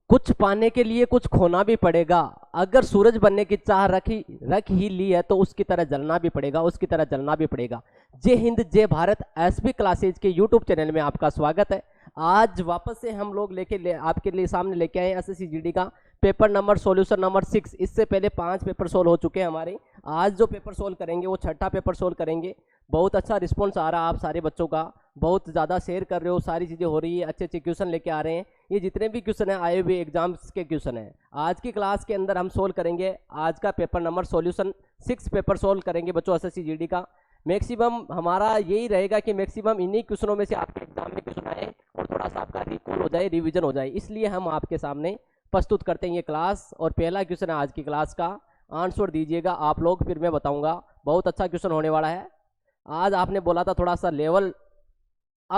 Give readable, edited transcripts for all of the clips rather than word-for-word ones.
कुछ पाने के लिए कुछ खोना भी पड़ेगा। अगर सूरज बनने की चाह रख ही ली है तो उसकी तरह जलना भी पड़ेगा, उसकी तरह जलना भी पड़ेगा। जय हिंद जय भारत। एसबी क्लासेज के यूट्यूब चैनल में आपका स्वागत है। आज वापस से हम लोग आपके लिए सामने लेके आए एसएससी जीडी का पेपर नंबर सॉल्यूशन नंबर 6। इससे पहले 5 पेपर सोल्व हो चुके हैं हमारे। आज जो पेपर सोल्व करेंगे वो छठा पेपर सोल्व करेंगे। बहुत अच्छा रिस्पॉन्स आ रहा है आप सारे बच्चों का, बहुत ज़्यादा शेयर कर रहे हो, सारी चीज़ें हो रही है, अच्छे अच्छे क्वेश्चन लेके आ रहे हैं। ये जितने भी क्वेश्चन है आए हुए एग्जाम्स के क्वेश्चन है। आज की क्लास के अंदर हम सोल्व करेंगे आज का paper number solution 6 paper solve करेंगे बच्चों एसएससी जीडी का। मैक्सिमम हमारा यही रहेगा कि मैक्सिमम इन्हीं क्वेश्चनों में से आपके एग्जाम में क्वेश्चन आए और थोड़ा सा आपका रिकॉल हो जाए, रिवीजन हो जाए, इसलिए हम आपके सामने प्रस्तुत करते हैं ये क्लास। और पहला क्वेश्चन है आज की क्लास का, आंसर दीजिएगा आप लोग, फिर मैं बताऊंगा। बहुत अच्छा क्वेश्चन होने वाला है। आज आपने बोला था थोड़ा सा लेवल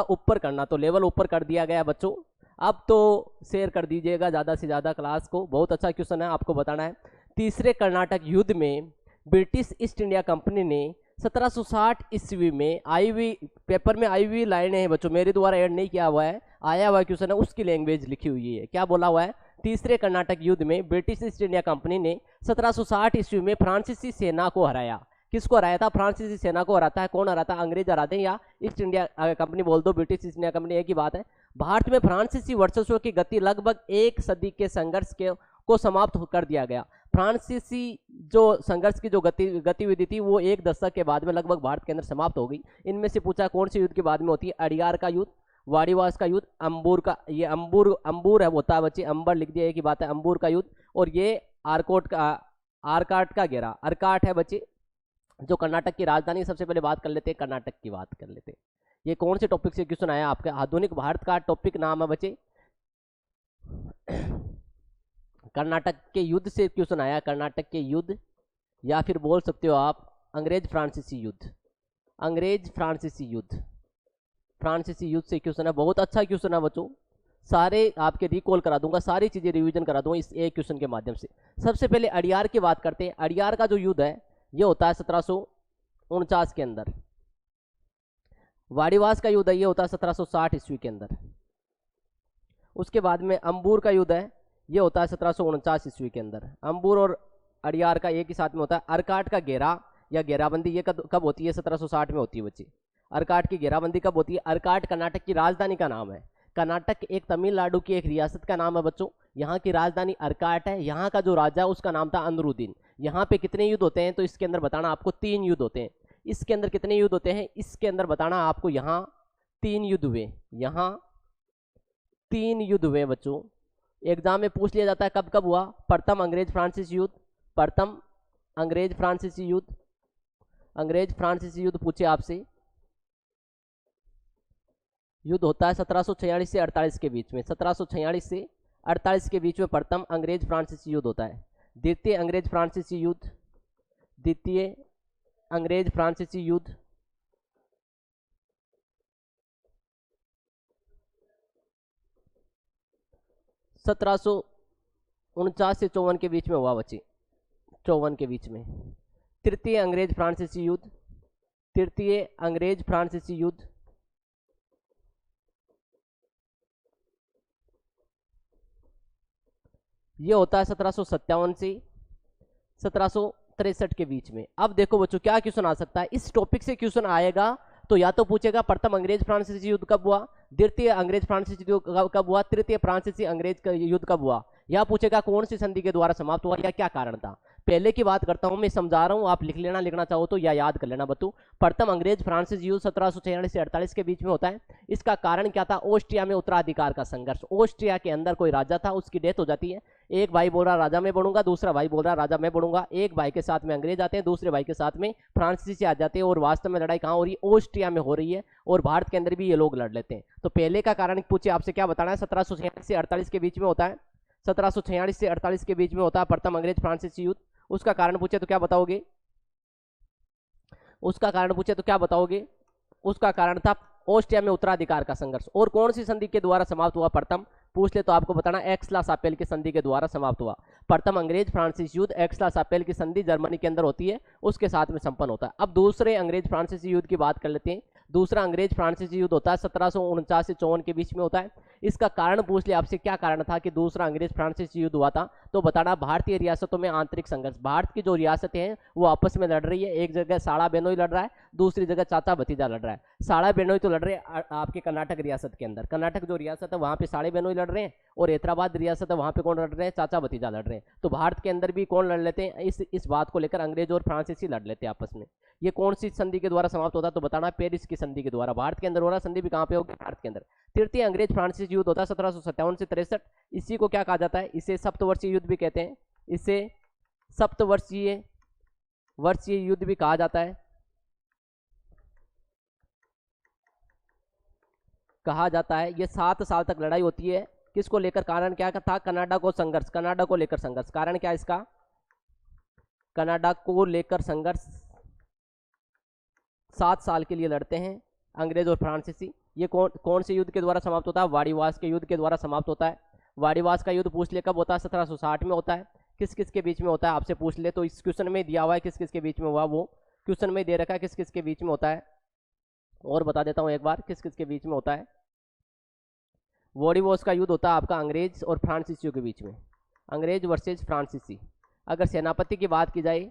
ऊपर करना, तो लेवल ऊपर कर दिया गया बच्चों। अब तो शेयर कर दीजिएगा ज़्यादा से ज़्यादा क्लास को। बहुत अच्छा क्वेश्चन है, आपको बताना है। तीसरे कर्नाटक युद्ध में ब्रिटिश ईस्ट इंडिया कंपनी ने 1760 ईस्वी में आई हुई, पेपर में आई हुई लाइनें हैं बच्चों, मेरे द्वारा ऐड नहीं किया हुआ है, आया हुआ क्वेश्चन है, उसकी लैंग्वेज लिखी हुई है। क्या बोला हुआ है? तीसरे कर्नाटक युद्ध में ब्रिटिश ईस्ट इंडिया कंपनी ने 1760 ईस्वी में फ्रांसीसी सेना को हराया। किसको हराया था? फ्रांसीसी सेना को हराता है। कौन हराता है? अंग्रेज हराते हैं या ईस्ट इंडिया कंपनी बोल दो, ब्रिटिश ईस्ट इंडिया कंपनी, एक ही बात है। भारत में फ्रांसीसी वर्चस्व की गति लगभग एक सदी के संघर्ष को समाप्त कर दिया गया। फ्रांसीसी जो संघर्ष की जो गतिविधि थी वो एक दशक के बाद में लगभग भारत के अंदर समाप्त हो गई। इनमें से पूछा कौन से युद्ध के बाद में होती है? अड़ियार का युद्ध, वाड़ीवास का युद्ध, अंबूर का, ये अंबूर है होता है बच्चे, अंबर लिख दिया, एक ही बात है, अंबूर का युद्ध। और ये आरकाट का घेरा, अरकाट है बच्चे, जो कर्नाटक की राजधानी। सबसे पहले बात कर लेते हैं कर्नाटक की, बात कर लेते हैं। ये कौन से टॉपिक से क्वेश्चन आया आपका? आधुनिक भारत का टॉपिक नाम है बच्चे, कर्नाटक के युद्ध से क्वेश्चन आया। कर्नाटक के युद्ध, या फिर बोल सकते हो आप अंग्रेज फ्रांसीसी युद्ध, अंग्रेज फ्रांसीसी युद्ध, फ्रांसीसी युद्ध से क्वेश्चन है। बहुत अच्छा क्वेश्चन है बच्चों, सारे आपके रिकॉल करा दूंगा, सारी चीजें रिवीजन करा दूंगा इस एक क्वेश्चन के माध्यम से। सबसे पहले अड़ियार की बात करते हैं। अड़ियार का जो युद्ध है ये होता है 1749 के अंदर। वाड़ीवास का युद्ध है ये होता है 1760 ईस्वी के अंदर। उसके बाद में अंबूर का युद्ध है ये होता है 1749 ईस्वी के अंदर। अंबूर और अड़ियार का एक ही साथ में होता है। अरकाट का घेरा या घेराबंदी ये कब होती है? 1760 में होती है बच्चे। अरकाट की घेराबंदी कब होती है? अरकाट कर्नाटक की राजधानी का नाम है। कर्नाटक एक तमिलनाडु की एक रियासत का नाम है बच्चों। यहाँ की राजधानी अरकाट है। यहाँ का जो राजा है उसका नाम था अनरुद्दीन। यहाँ पे कितने युद्ध होते हैं? तो इसके अंदर बताना आपको 3 युद्ध होते हैं। इसके अंदर कितने युद्ध होते हैं? इसके अंदर बताना आपको यहाँ 3 युद्ध हुए, यहाँ 3 युद्ध हुए बच्चों। एग्जाम में पूछ लिया जाता है कब कब हुआ। प्रथम अंग्रेज फ्रांसीसी युद्ध, प्रथम अंग्रेज फ्रांसीसी युद्ध, अंग्रेज फ्रांसीसी युद्ध पूछे आपसे। युद्ध होता है 1746 से 48 के बीच में, 1746 से 48 के बीच में प्रथम अंग्रेज फ्रांसीसी युद्ध होता है। द्वितीय अंग्रेज फ्रांसीसी युद्ध, द्वितीय अंग्रेज फ्रांसीसी युद्ध 1749 से 54 के बीच में हुआ बच्चे, 54 के बीच में। तृतीय अंग्रेज फ्रांसीसी युद्ध, तृतीय अंग्रेज फ्रांसीसी युद्ध ये होता है 1757 से 1763 के बीच में। अब देखो बच्चों क्या क्वेश्चन आ सकता है इस टॉपिक से। क्वेश्चन आएगा तो या तो पूछेगा प्रथम अंग्रेज फ्रांसीसी युद्ध कब हुआ, द्वितीय अंग्रेज फ्रांसीसी युद्ध कब हुआ, तृतीय फ्रांसीसी अंग्रेज युद्ध कब हुआ, या पूछेगा कौन सी संधि के द्वारा समाप्त हुआ या क्या कारण था। पहले की बात करता हूं, मैं समझा रहा हूं, आप लिख लेना, लिखना चाहो तो या याद कर लेना बच्चों। प्रथम अंग्रेज फ्रांसीसी युद्ध 1746 से 48 के बीच में होता है। इसका कारण क्या था? ऑस्ट्रिया में उत्तराधिकार का संघर्ष। ऑस्ट्रिया के अंदर कोई राजा था, उसकी डेथ हो जाती है। एक भाई बोल रहा राजा मैं बनूंगा, दूसरा भाई बोल रहा राजा मैं बनूंगा। एक भाई के साथ में अंग्रेज आते हैं, दूसरे भाई के साथ में फ्रांसीसी आ जाते हैं। और वास्तव में लड़ाई कहाँ हो रही है? ऑस्ट्रिया में हो रही है। और भारत के अंदर भी ये लोग लड़ लेते हैं। तो पहले का कारण पूछे आपसे क्या बताना है? 1746 से 48 के बीच में होता है, 1746 से 48 के बीच में होता है प्रथम अंग्रेज फ्रांसीसी युद्ध। उसका कारण पूछे तो क्या बताओगे? उसका कारण पूछे तो क्या बताओगे? उसका कारण था ऑस्ट्रिया में उत्तराधिकार का संघर्ष। और कौन सी संधि के द्वारा समाप्त हुआ? प्रथम पूछ ले तो आपको बताना एक्सला सापेल की संधि के द्वारा समाप्त हुआ। प्रथम अंग्रेज फ्रांसीसी युद्ध एक्सला सापेल की संधि जर्मनी के अंदर होती है, उसके साथ में संपन्न होता है। अब दूसरे अंग्रेज फ्रांसीसी युद्ध की बात कर लेते हैं। दूसरा अंग्रेज फ्रांसीसी युद्ध होता है 1749 से 54 के बीच में होता है। इसका कारण पूछ लिया आपसे, क्या कारण था कि दूसरा अंग्रेज फ्रांसीसी युद्ध हुआ था, तो बताना भारतीय रियासतों में आंतरिक संघर्ष। भारत की जो रियासतें हैं वो आपस में लड़ रही है, एक जगह साड़ा बेनोई लड़ रहा है, दूसरी जगह चाचा भतीजा लड़ रहा है। साड़ा बेनोई तो लड़ रहे हैं आपके कर्नाटक रियासत के अंदर, कर्नाटक जो रियासत है वहां पे साड़े बेनोई लड़ रहे हैं, और हैदराबाद रियासत है वहां पे कौन लड़ रहे हैं, चाचा भतीजा लड़ रहे हैं। तो भारत के अंदर भी कौन लड़ लेते हैं, इस बात को लेकर अंग्रेज और फ्रांसीसी लड़ लेते हैं आपस में। ये कौन सी संधि के द्वारा समाप्त होता है, तो बताना पेरिस की संधि के द्वारा। भारत के अंदर हो रहा, संधि भी कहां पे होगी, भारत के अंदर। तृतीय अंग्रेज फ्रांसीसी युद्ध होता है 1757 से 63। इसी को क्या कहा जाता है, इसे सप्तवर्षीय युद्ध भी कहते हैं, इसे सप्तवर्षीय युद्ध भी कहा जाता है, ये 7 साल तक लड़ाई होती है। किसको लेकर, कारण क्या था, कनाडा को संघर्ष, कनाडा को लेकर संघर्ष। कारण क्या इसका, कनाडा को लेकर संघर्ष 7 साल के लिए लड़ते हैं अंग्रेज और फ्रांसीसी। ये कौन से युद्ध के द्वारा समाप्त होता है, वाड़ीवास के युद्ध के द्वारा समाप्त होता है। वाड़ीवास का युद्ध पूछ ले कब होता है, 1760 में होता है। किस किस के बीच में होता है आपसे पूछ ले, तो इस क्वेश्चन में दिया हुआ है किस किस के बीच में हुआ, वो क्वेश्चन में दे रखा है किस किस के बीच में होता है। और बता देता हूं एक बार किस किस के बीच में होता है। वाड़ीवास का युद्ध होता है आपका अंग्रेज और फ्रांसीसियों के बीच में, अंग्रेज वर्सेज फ्रांसीसी। अगर सेनापति की बात की जाए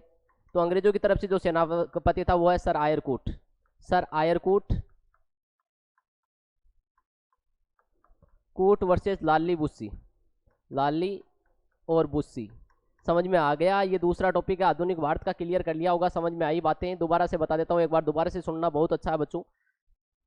तो अंग्रेजों की तरफ से जो सेनापति था वो है सर आयरकूट, सर आयरकूट कूट वर्सेस लाली बुस्सी, लाली और बुस्सी। समझ में आ गया, ये दूसरा टॉपिक है आधुनिक भारत का, क्लियर कर लिया होगा, समझ में आई बातें। दोबारा से बता देता हूँ एक बार, दोबारा से सुनना बहुत अच्छा है बच्चों।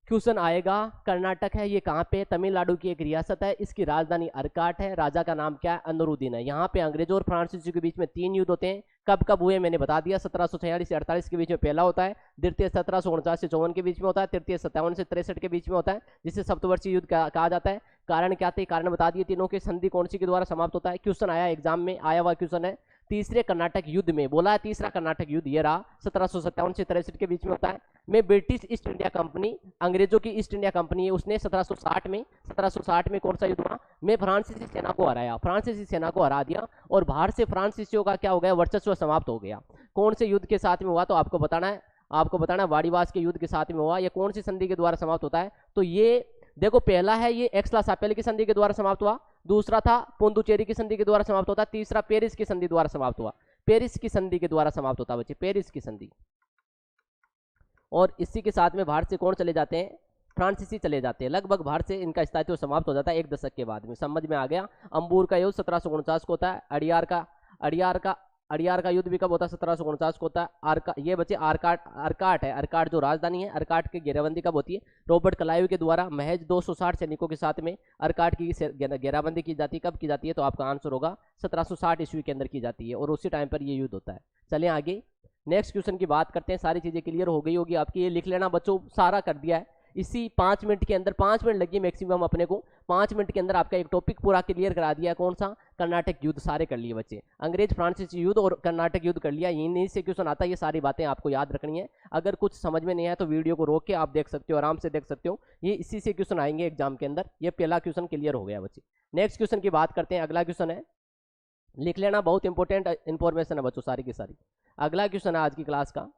क्वेश्चन आएगा, कर्नाटक है ये कहाँ पे, तमिलनाडु की एक रियासत है, इसकी राजधानी अरकाट है, राजा का नाम क्या है, अनरुद्दीन है। यहाँ पे अंग्रेजों और फ्रांसीसियों के बीच में 3 युद्ध होते हैं। कब कब हुए मैंने बता दिया, 1746 से 48 के बीच में पहला होता है, द्वितीय 1749 से 54 के बीच में होता है, तृतीय 57 से 63 के बीच में होता है, जिसे सप्तवर्षीय युद्ध कहा जाता है। कारण क्या थे, कारण बता दिए, तीनों की संधि कौन सी के द्वारा समाप्त होता है। क्वेश्चन आया एग्जाम में, आया हुआ क्वेश्चन है, तीसरे कर्नाटक युद्ध में, बोला है तीसरा कर्नाटक युद्ध ये रहा, 1757 से 63 के बीच में होता है। में ब्रिटिश ईस्ट इंडिया कंपनी, अंग्रेजों की ईस्ट इंडिया कंपनी है, उसने 1760 में कौन सा युद्ध हुआ, में फ्रांसीसी सेना को हराया, फ्रांसीसी सेना को हरा दिया, और भारत से फ्रांसीसियों का क्या हो गया, वर्चस्व समाप्त हो गया। कौन से युद्ध के साथ में हुआ, तो आपको बताना है वाड़ीवास के युद्ध के साथ में हुआ। ये कौन सी संधि के द्वारा समाप्त होता है, तो ये देखो पहला है ये एक्सला सापेल की संधि के द्वारा समाप्त हुआ, दूसरा था पोंदुचेरी की संधि के द्वारा समाप्त होता, तीसरा पेरिस की संधि द्वारा समाप्त हुआ, पेरिस की संधि के द्वारा समाप्त होता बच्चे, पेरिस की संधि। और इसी के साथ में भारत से कौन चले जाते हैं, फ्रांसीसी चले जाते हैं। लगभग भारत से इनका स्थायित्व समाप्त हो जाता है 1 दशक के बाद में। समझ में आ गया। अंबूर का युद्ध 1749 को होता है। अड़ियार का युद्ध भी कब होता है, 1749 को होता है। ये बच्चे अरकाट है, अरकाट जो राजधानी है, अरकाट की घेराबंदी कब होती है, रॉबर्ट क्लाइव के द्वारा महज 260 सैनिकों के साथ में अरकाट की घेराबंदी की जाती है। कब की जाती है, तो आपका आंसर होगा 1760 ईस्वी के अंदर की जाती है, और उसी टाइम पर ये युद्ध होता है। चलें आगे, नेक्स्ट क्वेश्चन की बात करते हैं। सारी चीजें क्लियर हो गई होगी आपकी, ये लिख लेना बच्चों, सारा कर दिया है इसी 5 मिनट के अंदर। 5 मिनट लगी मैक्सिमम अपने को, 5 मिनट के अंदर आपका एक टॉपिक पूरा क्लियर करा दिया। कौन सा, कर्नाटक युद्ध, सारे कर लिए बच्चे, अंग्रेज फ्रांसीसी युद्ध और कर्नाटक युद्ध कर लिया। यहीं से क्वेश्चन आता है, ये सारी बातें आपको याद रखनी है। अगर कुछ समझ में नहीं आया तो वीडियो को रोक के आप देख सकते हो, आराम से देख सकते हो, ये इसी से क्वेश्चन आएंगे एग्जाम के अंदर। ये पहला क्वेश्चन क्लियर हो गया बच्चे। नेक्स्ट क्वेश्चन की बात करते हैं। अगला क्वेश्चन है, लिख लेना, बहुत इंपॉर्टेंट इंफॉर्मेशन है बच्चों सारी की सारी। अगला क्वेश्चन है आज की क्लास का,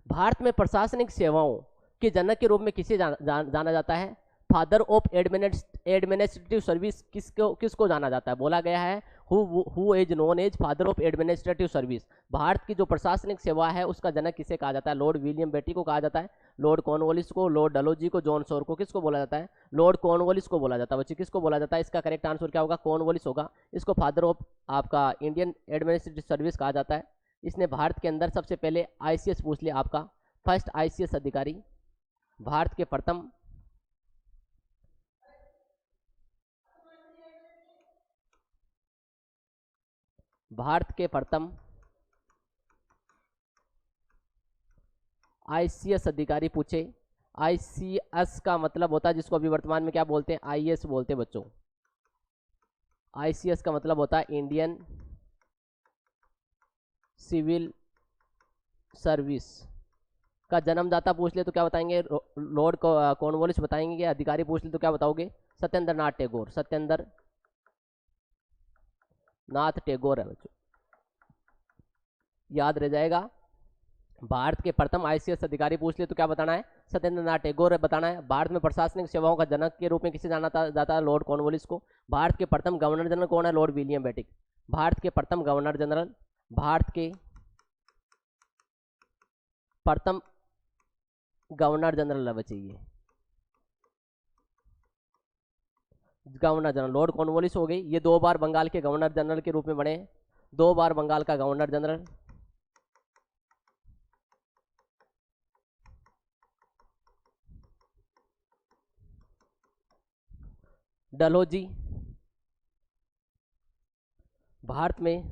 भारत में प्रशासनिक सेवाओं के जनक के रूप में किसे जाना जाता है, फादर ऑफ एडमिनिस्ट्रेटिव सर्विस किसको जाना जाता है। बोला गया है who is known as father of administrative service. Bharat की जो प्रशासनिक सेवा है उसका जनक किसे कहा जाता है, लॉर्ड विलियम बेटी को कहा जाता है, लॉर्ड कॉर्नवालिस को, लॉर्ड डलहौजी को, जॉन सॉर को। किसको बोला जाता है, लॉर्ड कॉर्नवालिस को बोला जाता है बच्चे। किसको बोला जाता है, इसका करेक्ट आंसर क्या होगा, कॉर्नवालिस होगा। इसको फादर ऑफ आपका इंडियन एडमिनिस्ट्रेटिव सर्विस कहा जाता है। इसने भारत के अंदर सबसे पहले आईसीएस पूछ लिया आपका, फर्स्ट आईसीएस अधिकारी, भारत के प्रथम आईसीएस अधिकारी पूछे। आईसीएस का मतलब होता है, जिसको अभी वर्तमान में क्या बोलते हैं, आईएएस बोलते हैं बच्चों। आईसीएस का मतलब होता है इंडियन सिविल सर्विस। का जन्मदाता पूछ ले तो क्या बताएंगे, लॉर्ड कॉर्नवालिस बताएंगे। अधिकारी पूछ ले तो क्या बताओगे, सत्येंद्र नाथ टैगोर, सत्येंद्र नाथ टैगोर है बच्चों, याद रह जाएगा। भारत के प्रथम आईसीएस अधिकारी पूछ ले तो क्या बताना है? सत्येंद्रनाथ टैगोर बताना है। भारत में प्रशासनिक सेवाओं का जनक के रूप में किसे जाना जाता है? लॉर्ड कॉर्नवालिस को। भारत के प्रथम गवर्नर जनरल कौन है? Lord William Bentinck. भारत के प्रथम गवर्नर जनरल, भारत के प्रथम गवर्नर जनरल चाहिए, गवर्नर जनरल लॉर्ड कॉर्नवालिस हो गई। ये 2 बार बंगाल के गवर्नर जनरल के रूप में बने, 2 बार बंगाल का गवर्नर जनरल। डलहौजी भारत में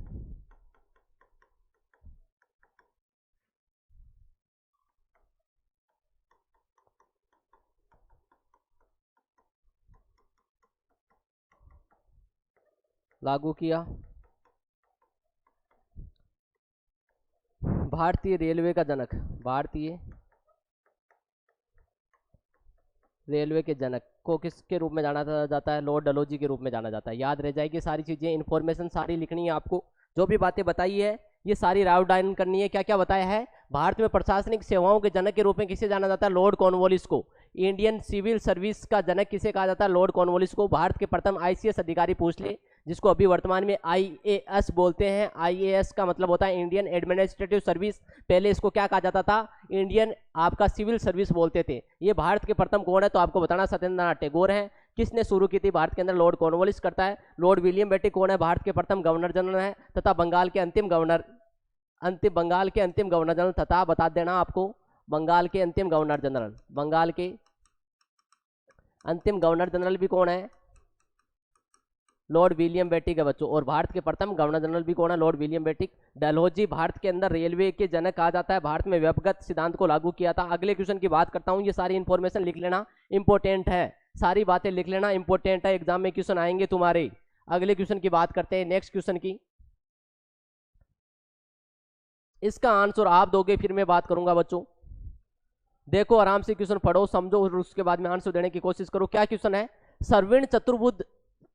लागू किया। भारतीय रेलवे का जनक, भारतीय रेलवे के जनक को किसके रूप में जाना जाता है? लॉर्ड डलहौजी के रूप में जाना जाता है। याद रह जाएगी सारी चीजें, इंफॉर्मेशन सारी लिखनी है आपको। जो भी बातें बताई है ये सारी राउट डाउन करनी है। क्या क्या बताया है? भारत में प्रशासनिक सेवाओं के जनक के रूप में किसे जाना जाता है? लॉर्ड कॉर्नवालिस को। इंडियन सिविल सर्विस का जनक किसे कहा जाता है? लॉर्ड कॉर्नवालिस को। भारत के प्रथम आईसीएस अधिकारी पूछ ले, जिसको अभी वर्तमान में आईएएस बोलते हैं। आईएएस का मतलब होता है इंडियन एडमिनिस्ट्रेटिव सर्विस। पहले इसको क्या कहा जाता था? इंडियन आपका सिविल सर्विस बोलते थे। ये भारत के प्रथम कौन है? तो आपको बताना सत्येंद्रनाथ टैगोर हैं। किसने शुरू की थी? भारत के अंदर लॉर्ड कॉर्नवालिस करता है। लॉर्ड विलियम बेंटिक कौन है? भारत के प्रथम गवर्नर जनरल है तथा बंगाल के अंतिम गवर्नर जनरल तथा बता देना आपको बंगाल के अंतिम गवर्नर जनरल, बंगाल के अंतिम गवर्नर जनरल भी कौन है? लॉर्ड विलियम बेंटिक है बच्चों। और भारत के प्रथम गवर्नर जनरल भी कौन है? Lord William Bentinck. Dalhousie Bharat के अंदर रेलवे के जनक कहा जाता है। भारत में व्यक्तिगत सिद्धांत को लागू किया था। अगले क्वेश्चन की बात करता हूं, ये सारी इंफॉर्मेशन लिख लेना, इंपॉर्टेंट है, सारी बातें लिख लेना, इंपॉर्टेंट है, एग्जाम में क्वेश्चन आएंगे तुम्हारे। अगले क्वेश्चन की बात करते हैं, नेक्स्ट क्वेश्चन की। इसका आंसर आप दोगे फिर मैं बात करूंगा बच्चों। देखो आराम से क्वेश्चन पढ़ो, समझो और उसके बाद में आंसर देने की कोशिश करो। क्या क्वेश्चन है? सर्विण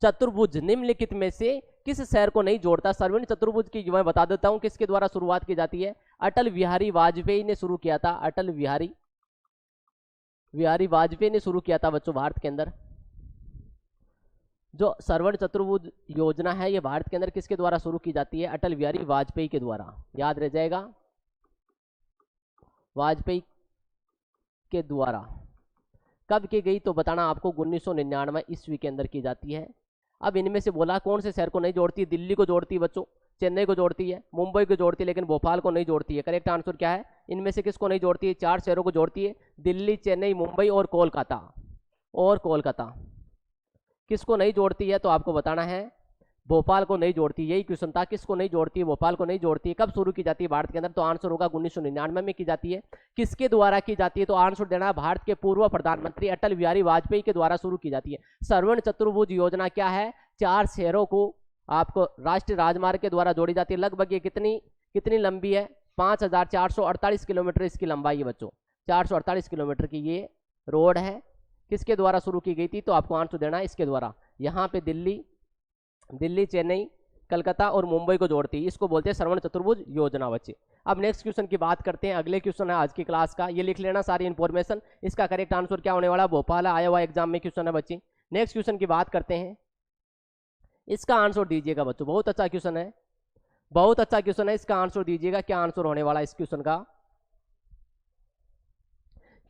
चतुर्भुज निम्नलिखित में से किस शहर को नहीं जोड़ता? सर्विण चतुर्भुज की मैं बता देता हूं किसके द्वारा शुरुआत की जाती है। अटल बिहारी वाजपेयी ने शुरू किया था। अटल बिहारी वाजपेयी ने शुरू किया था बच्चों भारत के अंदर। जो सर्वण चतुर्भुज योजना है ये भारत के अंदर किसके द्वारा शुरू की जाती है? अटल बिहारी वाजपेयी के द्वारा। याद रह जाएगा, वाजपेयी के द्वारा। कब की गई तो बताना आपको 1999 ईस्वी के अंदर की जाती है। अब इनमें से बोला कौन से शहर को नहीं जोड़ती? दिल्ली को जोड़ती है बच्चों, चेन्नई को जोड़ती है, मुंबई को जोड़ती है, लेकिन भोपाल को नहीं जोड़ती है। करेक्ट आंसर क्या है? इनमें से किसको नहीं जोड़ती है? 4 शहरों को जोड़ती है, दिल्ली, चेन्नई, मुंबई और कोलकाता। और कोलकाता किसको नहीं जोड़ती है? तो आपको बताना है भोपाल को नहीं जोड़ती। यही क्वेश्चन था, किसको नहीं जोड़ती है? भोपाल को नहीं जोड़ती है। कब शुरू की जाती है भारत के अंदर? तो आंसर होगा 1999 में की जाती है। किसके द्वारा की जाती है? तो आंसर देना भारत के पूर्व प्रधानमंत्री अटल बिहारी वाजपेयी के द्वारा शुरू की जाती है। सर्वण चतुर्भुज योजना क्या है? 4 शहरों को आपको राष्ट्रीय राजमार्ग के द्वारा जोड़ी जाती है। लगभग ये कितनी लंबी है? 5448 किलोमीटर इसकी लंबाई है बच्चों। 448 किलोमीटर की ये रोड है। किसके द्वारा शुरू की गई थी? तो आपको आंसर देना है इसके द्वारा। यहाँ पे दिल्ली, चेन्नई, कलकत्ता और मुंबई को जोड़ती है। इसको बोलते हैं सर्वण चतुर्भुज योजना बच्चे। अब नेक्स्ट क्वेश्चन की बात करते हैं। अगले क्वेश्चन है आज की क्लास का, ये लिख लेना सारी इंफॉर्मेशन। इसका करेक्ट आंसर क्या होने वाला? भोपाल आया हुआ एग्जाम में क्वेश्चन है बच्चे। नेक्स्ट क्वेश्चन की बात करते हैं, इसका आंसर दीजिएगा बच्चों। बहुत अच्छा क्वेश्चन है, बहुत अच्छा क्वेश्चन है। इसका आंसर दीजिएगा, क्या आंसर होने वाला इस क्वेश्चन का?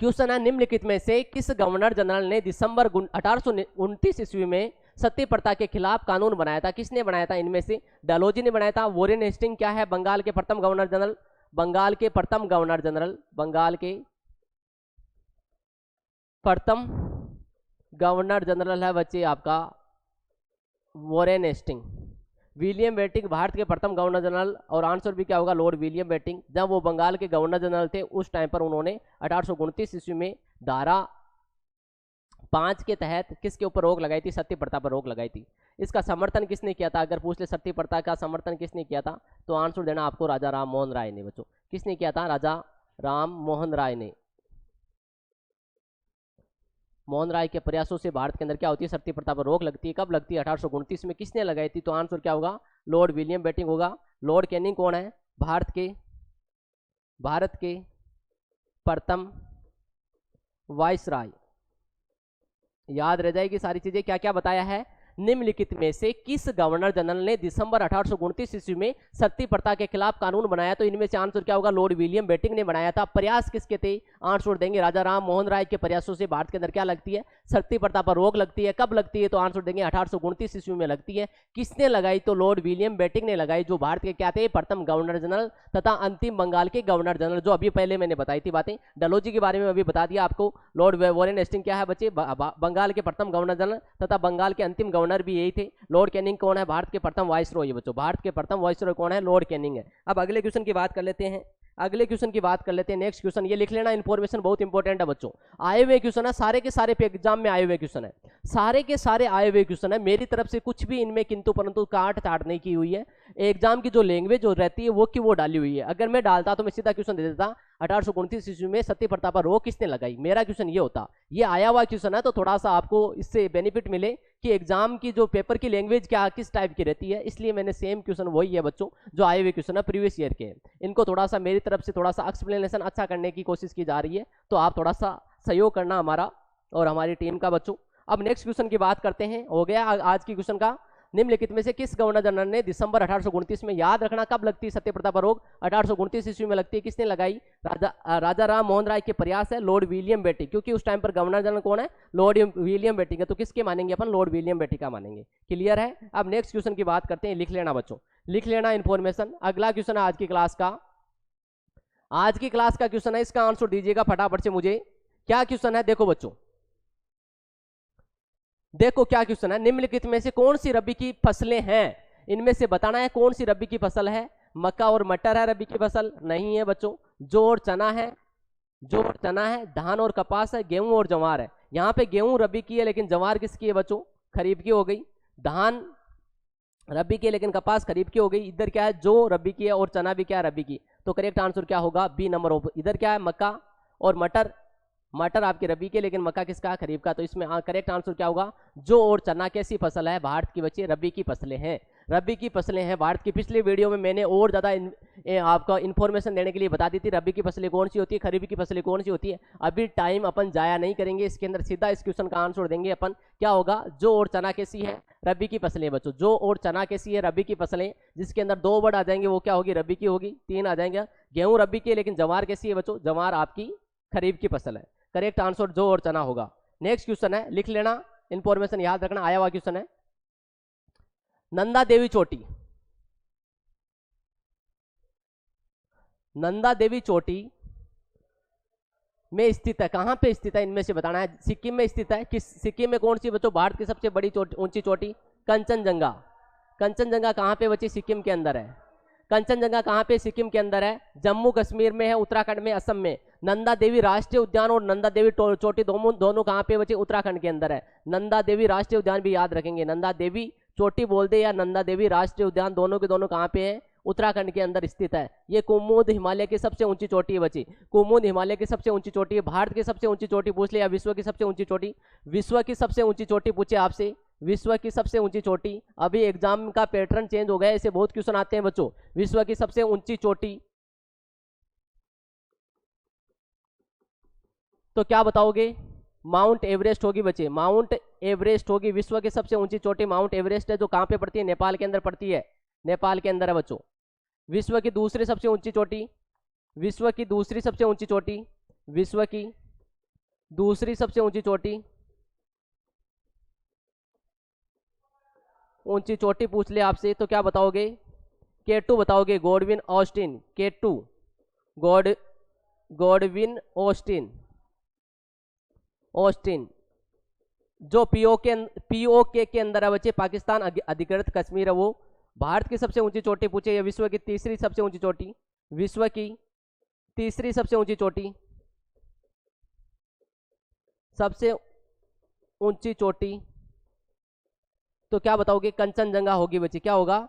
क्वेश्चन है निम्नलिखित में से किस गवर्नर जनरल ने दिसंबर 1829 ईस्वी में सत्य प्रथा के खिलाफ कानून बनाया था? किसने बनाया था इनमें से? डलहौजी ने बनाया था। वॉरेन हेस्टिंग क्या है? बंगाल के प्रथम गवर्नर जनरल, बंगाल के प्रथम गवर्नर जनरल है बच्चे आपका Warren Hasting. William Bentinck Bharat के प्रथम गवर्नर जनरल, और आंसर भी क्या होगा? Lord William Bentinck. जब वो बंगाल के गवर्नर जनरल थे उस टाइम पर उन्होंने 1829 ईस्वी में धारा 5 के तहत किसके ऊपर रोक लगाई थी? सत्य प्रथा पर रोक लगाई थी। इसका समर्थन किसने किया था? अगर पूछ ले सत्य प्रथा का समर्थन किसने किया था, तो आंसर देना आपको राजा राम मोहन राय ने बच्चों। किसने किया था? राजा राम मोहन राय ने। मोहन राय के प्रयासों से भारत के अंदर क्या होती है? सत्य प्रथा पर रोक लगती है। कब लगती है? 1829 में। किसने लगाई थी? तो आंसर क्या होगा? लॉर्ड विलियम बेंटिक होगा। लॉर्ड कैनिंग कौन है? भारत के भारत के प्रथम वाइसराय। याद रह जाएगी सारी चीजें। क्या क्या बताया है, निम्नलिखित में से किस गवर्नर जनरल ने दिसंबर 1829 ईस्वी में सती प्रथा के खिलाफ कानून बनाया? तो इनमें से आंसर क्या होगा, लॉर्ड विलियम बेंटिंक ने बनाया था। प्रयास किसके थे? आंसर देंगे राजा राम मोहन राय के प्रयासों से भारत के अंदर क्या लगती है, सती प्रथा पर रोक लगती है। कब लगती है? तो आंसर देंगे 1829 ईस्वी में लगती है। किसने लगाई? तो लॉर्ड विलियम बेंटिंक ने लगाई, जो भारत के क्या थे, प्रथम गवर्नर जनरल तथा अंतिम बंगाल के गवर्नर जनरल, जो अभी पहले मैंने बताई थी बातें। डलहौजी के बारे में अभी बता दिया आपको। लॉर्ड वॉरेन हेस्टिंग क्या है बच्चे, बंगाल के प्रथम गवर्नर जनरल तथा बंगाल के अंतिम गवर्नर भी यही थे। लॉर्ड कैनिंग कौन है? भारत के प्रथम वाइसरॉय बच्चों, भारत के प्रथम वाइसरॉय कौन है? लॉर्ड कैनिंग है। अब अगले क्वेश्चन की बात कर लेते हैं, अगले क्वेश्चन की बात कर लेते हैं। नेक्स्ट क्वेश्चन, ये लिख लेना, इंफॉर्मेशन बहुत इंपॉर्टेंट है बच्चों। आए हुए क्वेश्चन है, सारे के सारे एग्जाम में आए हुए क्वेश्चन है, सारे के सारे आए हुए क्वेश्चन है। मेरी तरफ से कुछ भी इनमें किंतु परंतु काट चाट नहीं की हुई है। एग्जाम की जो लैंग्वेज जो रहती है वो की वो डाली हुई है। अगर मैं डालता तो मैं सीधा क्वेश्चन दे देता, 1829 ईस्वी में सती प्रथा पर रोक किसने लगाई, मेरा क्वेश्चन ये होता। ये आया हुआ क्वेश्चन है, तो थोड़ा सा आपको इससे बेनिफिट मिले कि एग्जाम की जो पेपर की लैंग्वेज क्या किस टाइप की रहती है, इसलिए मैंने सेम क्वेश्चन वही है बच्चों जो आए हुए क्वेश्चन है प्रीवियस ईयर के। इनको थोड़ा सा मेरी तरफ से थोड़ा सा एक्सप्लेनेशन अच्छा करने की कोशिश की जा रही है, तो आप थोड़ा सा सहयोग करना हमारा और हमारी टीम का बच्चों। अब नेक्स्ट क्वेश्चन की बात करते हैं। हो गया आज की क्वेश्चन का, निम्नलिखित में से किस गवर्नर जनरल ने दिसंबर 1829 में, याद रखना कब लगती है सत्य प्रथा पर रोक, 1829 ईस्वी में लगती है। किसने लगाई? राजा राम मोहन राय के प्रयास है, लॉर्ड विलियम बेंटिंक, क्योंकि उस टाइम पर गवर्नर जनरल कौन है? लॉर्ड विलियम बेंटिंक है। तो किसके मानेंगे अपन? लॉर्ड विलियम बेंटिक का मानेंगे। क्लियर है? अब नेक्स्ट क्वेश्चन की बात करते हैं, लिख लेना बच्चों, लिख लेना इंफॉर्मेशन। अगला क्वेश्चन है आज की क्लास का, आज की क्लास का क्वेश्चन है, इसका आंसर दीजिएगा फटाफट से मुझे। क्या क्वेश्चन है? देखो बच्चों, देखो क्या क्वेश्चन है, निम्नलिखित में से कौन सी रबी की फसलें हैं? इनमें से बताना है कौन सी रबी की फसल है। मक्का और मटर है रबी की फसल? नहीं है बच्चों। जौ और चना है, जौ और चना है। धान और कपास है, गेहूं और जवार है। यहाँ पे गेहूं रबी की है, लेकिन जवार किसकी है बच्चों? खरीफ की हो गई। धान रबी की है, लेकिन कपास खरीफ की हो गई। इधर क्या है? जौ रबी की है और चना भी क्या है? रबी की। तो करेक्ट आंसर क्या होगा? B number of. इधर क्या है? मक्का और मटर, मटर आपके रबी के, लेकिन मक्का किसका है? खरीफ का। तो इसमें करेक्ट आंसर क्या होगा? जौ और चना कैसी फसल है? भारत की बच्चे रबी की फसलें हैं, रबी की फसलें हैं भारत की। पिछले वीडियो में मैंने और ज्यादा आपका इन्फॉर्मेशन देने के लिए बता दी थी, रबी की फसलें कौन सी होती है, खरीफ की फसलें कौन सी होती है। अभी टाइम अपन जाया नहीं करेंगे, इसके अंदर सीधा इस क्वेश्चन का आंसर देंगे अपन। क्या होगा? जौ और चना कैसी है? रबी की फसलें बच्चों। जौ और चना कैसी है? रबी की फसलें। जिसके अंदर 2 वर्ड आ जाएंगे वो क्या होगी? रबी की होगी। 3 आ जाएंगे। गेहूं रबी की, लेकिन जवार कैसी है बच्चों? जवार आपकी खरीफ की फसल है। करेक्ट आंसर जौ और चना होगा। नेक्स्ट क्वेश्चन है, लिख लेना, इंफॉर्मेशन याद रखना, आया हुआ क्वेश्चन है। नंदा देवी चोटी, नंदा देवी चोटी में स्थित है, कहां पे स्थित है? इनमें से बताना है। सिक्किम में स्थित है। किस सिक्किम में कौन सी बच्चों? भारत की सबसे बड़ी ऊंची चोटी कंचनजंगा। कंचनजंगा कहां पे बच्चे? सिक्किम के अंदर है। कंचनजंगा कहां पे? सिक्किम के अंदर है। जम्मू कश्मीर में है, उत्तराखंड में, असम में। नंदा देवी राष्ट्रीय उद्यान और नंदा देवी चोटी दोनों कहां पे बच्चे? उत्तराखंड के अंदर है। नंदा देवी राष्ट्रीय उद्यान भी याद रखेंगे, नंदा देवी चोटी बोल दे या नंदा देवी राष्ट्रीय उद्यान, दोनों के दोनों कहां पे है? उत्तराखंड के अंदर स्थित है। ये कुमुद हिमालय की सबसे ऊंची चोटी है बच्ची, कुमुद हिमालय की सबसे ऊंची चोटी है। भारत की सबसे ऊंची चोटी पूछ लिया, विश्व की सबसे ऊंची चोटी, विश्व की सबसे ऊंची चोटी पूछे आपसे, विश्व की सबसे ऊंची चोटी। अभी एग्जाम का पैटर्न चेंज हो गया, ऐसे बहुत क्वेश्चन आते हैं बच्चों। विश्व की सबसे ऊंची चोटी, तो क्या बताओगे? माउंट एवरेस्ट होगी बच्चे, माउंट एवरेस्ट होगी। विश्व की सबसे ऊंची चोटी माउंट एवरेस्ट है, जो कहां पे पड़ती है? नेपाल के अंदर पड़ती है, नेपाल के अंदर है बच्चों। विश्व की दूसरी सबसे ऊंची चोटी, विश्व की दूसरी सबसे ऊंची चोटी, विश्व की दूसरी सबसे ऊंची चोटी, ऊंची चोटी पूछ ले आपसे तो क्या बताओगे? K2 बताओगे, Godwin Austen, K2 Godwin Austen, Austin जो पीओके के अंदर है बच्चे, पाकिस्तान अधिकृत कश्मीर है वो। भारत की सबसे ऊंची चोटी पूछे, या विश्व की तीसरी सबसे ऊंची चोटी, विश्व की तीसरी सबसे ऊंची चोटी, सबसे ऊंची चोटी, तो क्या बताओगे? कंचनजंगा होगी बच्चे। क्या होगा?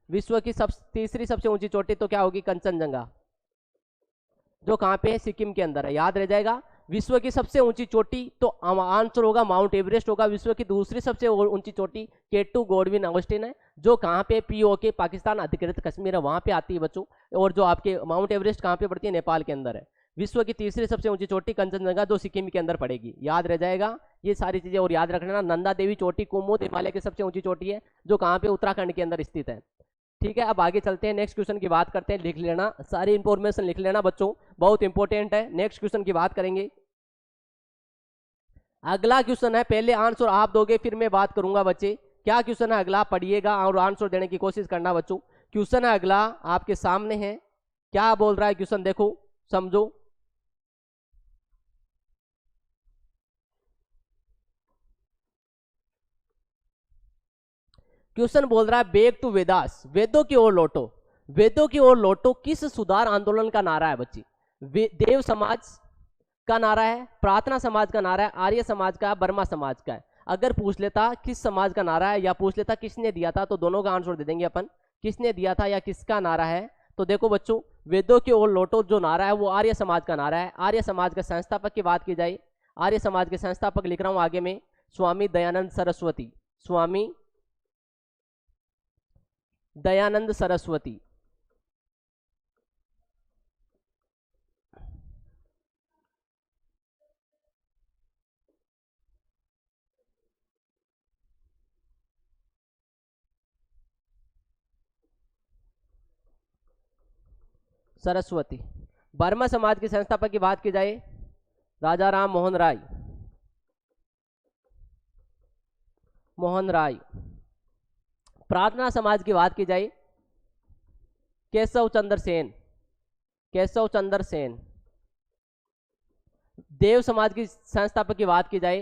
विश्व की तीसरी सबसे ऊंची चोटी तो क्या होगी? कंचनजंगा, जो कहां पे है? सिक्किम के अंदर है। याद रह जाएगा। विश्व की सबसे ऊंची चोटी तो आंसर होगा माउंट एवरेस्ट होगा। विश्व की दूसरी सबसे ऊंची चोटी K2 गॉडविन ऑस्टिन है, जो कहाँ पे POK पाकिस्तान अधिकृत कश्मीर है वहां पे आती है बच्चों। और जो आपके माउंट एवरेस्ट कहाँ पे पड़ती है, नेपाल के अंदर है। विश्व की तीसरी सबसे ऊंची चोटी कंचनजंगा जो सिक्किम के अंदर पड़ेगी, याद रह जाएगा ये सारी चीजें। और याद रखना नंदा देवी चोटी कुमुद हिमालय की सबसे ऊंची चोटी है जो कहाँ पे उत्तराखंड के अंदर स्थित है। ठीक है, अब आगे चलते हैं, नेक्स्ट क्वेश्चन की बात करते हैं। लिख लेना, सारी इंफॉर्मेशन लिख लेना बच्चों, बहुत इंपॉर्टेंट है। नेक्स्ट क्वेश्चन की बात करेंगे। अगला क्वेश्चन है, पहले आंसर आप दोगे फिर मैं बात करूंगा बच्चे। क्या क्वेश्चन है अगला, पढ़िएगा और आंसर देने की कोशिश करना बच्चों। क्वेश्चन है अगला आपके सामने है, क्या बोल रहा है क्वेश्चन, देखो समझो। क्वेश्चन बोल रहा है बैक टू वेदास, वेदों की ओर लौटो। वेदों की ओर लौटो किस सुधार आंदोलन का नारा है बच्ची? देव समाज का नारा है, प्रार्थना समाज का नारा है, आर्य समाज का, बर्मा समाज का है। अगर पूछ लेता किस समाज का नारा है या पूछ लेता किसने दिया था, तो दोनों का आंसर दे देंगे अपन, किसने दिया था या किसका नारा है। तो देखो बच्चों, वेदों की ओर लौटो जो नारा है वो आर्य समाज का नारा है। आर्य समाज के संस्थापक की बात की जाए, आर्य समाज के संस्थापक लिख रहा हूं आगे में, स्वामी दयानंद सरस्वती, स्वामी दयानंद सरस्वती। सरस्वती। बर्मा समाज के संस्थापक की बात की जाए, राजा राम मोहन राय, मोहन राय। प्रार्थना समाज की बात की जाए, केशव चंद्र सेन, केशव चंद्र सेन। देव समाज की संस्थापक की बात की जाए,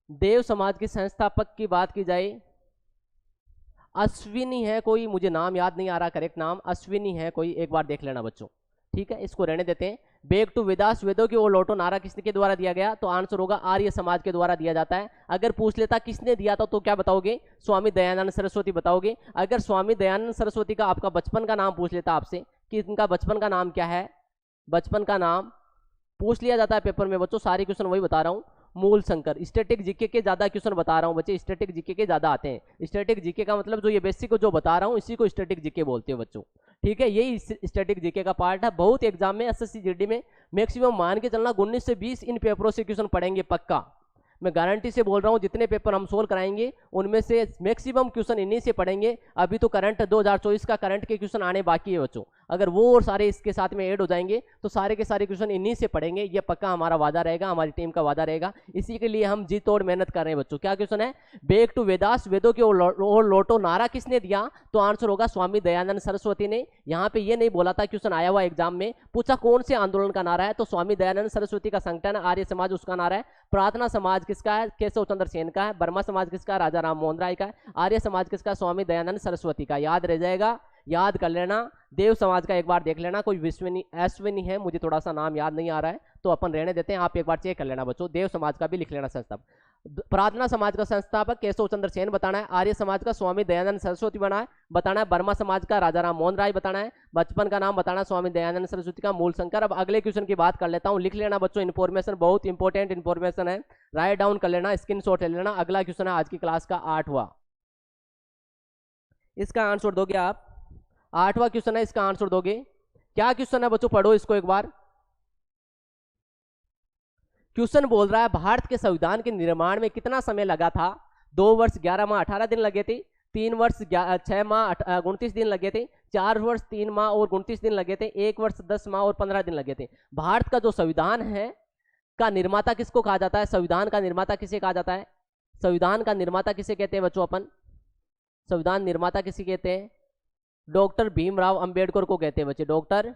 देव समाज के संस्थापक की बात की जाए, अश्विनी है कोई, मुझे नाम याद नहीं आ रहा करेक्ट नाम, अश्विनी है कोई, एक बार देख लेना बच्चों। ठीक है, इसको रहने देते हैं। बैक टू वेदास, वेदों की ओर लौटो नारा किसके द्वारा दिया गया, तो आंसर होगा आर्य समाज के द्वारा दिया जाता है। अगर पूछ लेता किसने दिया था तो क्या बताओगे, स्वामी दयानंद सरस्वती बताओगे। अगर स्वामी दयानंद सरस्वती का आपका बचपन का नाम पूछ लेता आपसे कि इनका बचपन का नाम क्या है, बचपन का नाम पूछ लिया जाता है पेपर में बच्चों, सारे क्वेश्चन वही बता रहा हूँ। मूल शंकर। स्टैटिक जीके के ज्यादा क्वेश्चन बता रहा हूँ बच्चे, स्टैटिक जीके के ज्यादा आते हैं। स्टैटिक जीके का मतलब जो ये बेसिक को जो बता रहा हूँ इसी को स्टैटिक जीके बोलते हैं बच्चों। ठीक है, यही स्टैटिक जीके का पार्ट है। बहुत एग्जाम में एसएससी जीडी में मैक्सिमम मान के चलना 19 से 20 इन पेपरों से क्वेश्चन पढ़ेंगे पक्का, मैं गारंटी से बोल रहा हूँ। जितने पेपर हम सोल्व कराएंगे उनमें से मैक्सिमम क्वेश्चन इन्हीं से पढ़ेंगे। अभी तो करंट 2024 का करंट के क्वेश्चन आने बाकी है बच्चों, अगर वो और सारे इसके साथ में ऐड हो जाएंगे तो सारे के सारे क्वेश्चन इन्हीं से पढ़ेंगे, ये पक्का हमारा वादा रहेगा, हमारी टीम का वादा रहेगा। इसी के लिए हम जी तोड़ मेहनत कर रहे हैं बच्चों। क्या क्वेश्चन है, बैक टू वेदास, वेदों की ओर लौटो नारा किसने दिया, तो आंसर होगा स्वामी दयानंद सरस्वती ने। यहाँ पे ये नहीं बोला था, क्वेश्चन आया हुआ एग्जाम में, पूछा कौन से आंदोलन का नारा है, तो स्वामी दयानंद सरस्वती का संगठन आर्य समाज उसका नारा है। प्रार्थना समाज किसका है, केशव चंद्र सेन का है। बर्मा समाज किसका है, राजा राम मोहन राय का है। आर्य समाज किसका, स्वामी दयानंद सरस्वती का। याद रह जाएगा, याद कर लेना। देव समाज का एक बार देख लेना, कोई विश्वनी अश्विनी है, मुझे थोड़ा सा नाम याद नहीं आ रहा है तो अपन रहने देते हैं, आप एक बार चेक कर लेना बच्चों। देव समाज का भी लिख लेना संस्थापक। प्रार्थना समाज का संस्थापक केशव चंद्र सेन बताना है। आर्य समाज का स्वामी दयानंद सरस्वती बना है बताना है। बर्मा समाज का राजा राम मोहन राय बताना है। बचपन का नाम बताना स्वामी दयानंद सरस्वती का। मूल शंकर। अब अगले क्वेश्चन की बात कर लेता हूं, लिख लेना बच्चों, इंफॉर्मेशन बहुत इंपॉर्टेंट इंफॉर्मेशन है, राइट डाउन कर लेना, स्क्रीनशॉट ले लेना। अगला क्वेश्चन है आज की क्लास का 8वां, इसका आंसर दोगे आप। 8वां क्वेश्चन है, इसका आंसर दोगे। क्या क्वेश्चन है बच्चों, पढ़ो इसको एक बार। क्वेश्चन बोल रहा है भारत के संविधान के निर्माण में कितना समय लगा था। 2 वर्ष 11 माह 18 दिन लगे थे, 3 वर्ष 6 माह 29 दिन लगे थे, 4 वर्ष 3 माह और 29 दिन लगे थे, 1 वर्ष 10 माह और 15 दिन लगे थे। भारत का जो संविधान है का निर्माता किसको कहा जाता है, संविधान का निर्माता किसे कहा जाता है, संविधान का निर्माता किसे कहते हैं बच्चों अपन, संविधान निर्माता किसे कहते हैं, डॉक्टर भीमराव अंबेडकर को कहते हैं बच्चे। डॉक्टर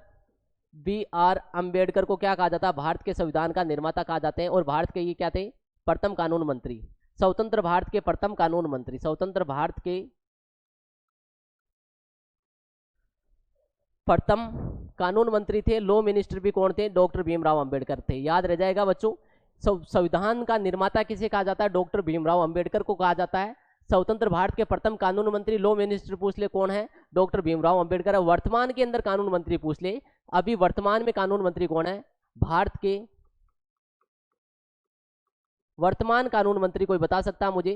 BR अंबेडकर को क्या कहा जाता है, भारत के संविधान का निर्माता कहा जाते हैं। और भारत के ये क्या थे, प्रथम कानून मंत्री, स्वतंत्र भारत के प्रथम कानून मंत्री, स्वतंत्र भारत के प्रथम कानून मंत्री थे। लॉ मिनिस्टर भी कौन थे, डॉक्टर भीमराव अंबेडकर थे। याद रह जाएगा बच्चों, संविधान का निर्माता किसे कहा जाता है, डॉक्टर भीमराव अंबेडकर को कहा जाता है। स्वतंत्र भारत के प्रथम कानून मंत्री, लॉ मिनिस्टर पूछ ले कौन है, डॉक्टर भीमराव अंबेडकर। वर्तमान के अंदर कानून मंत्री पूछ ले, अभी वर्तमान में कानून मंत्री कौन है, भारत के वर्तमान कानून मंत्री कोई बता सकता है मुझे,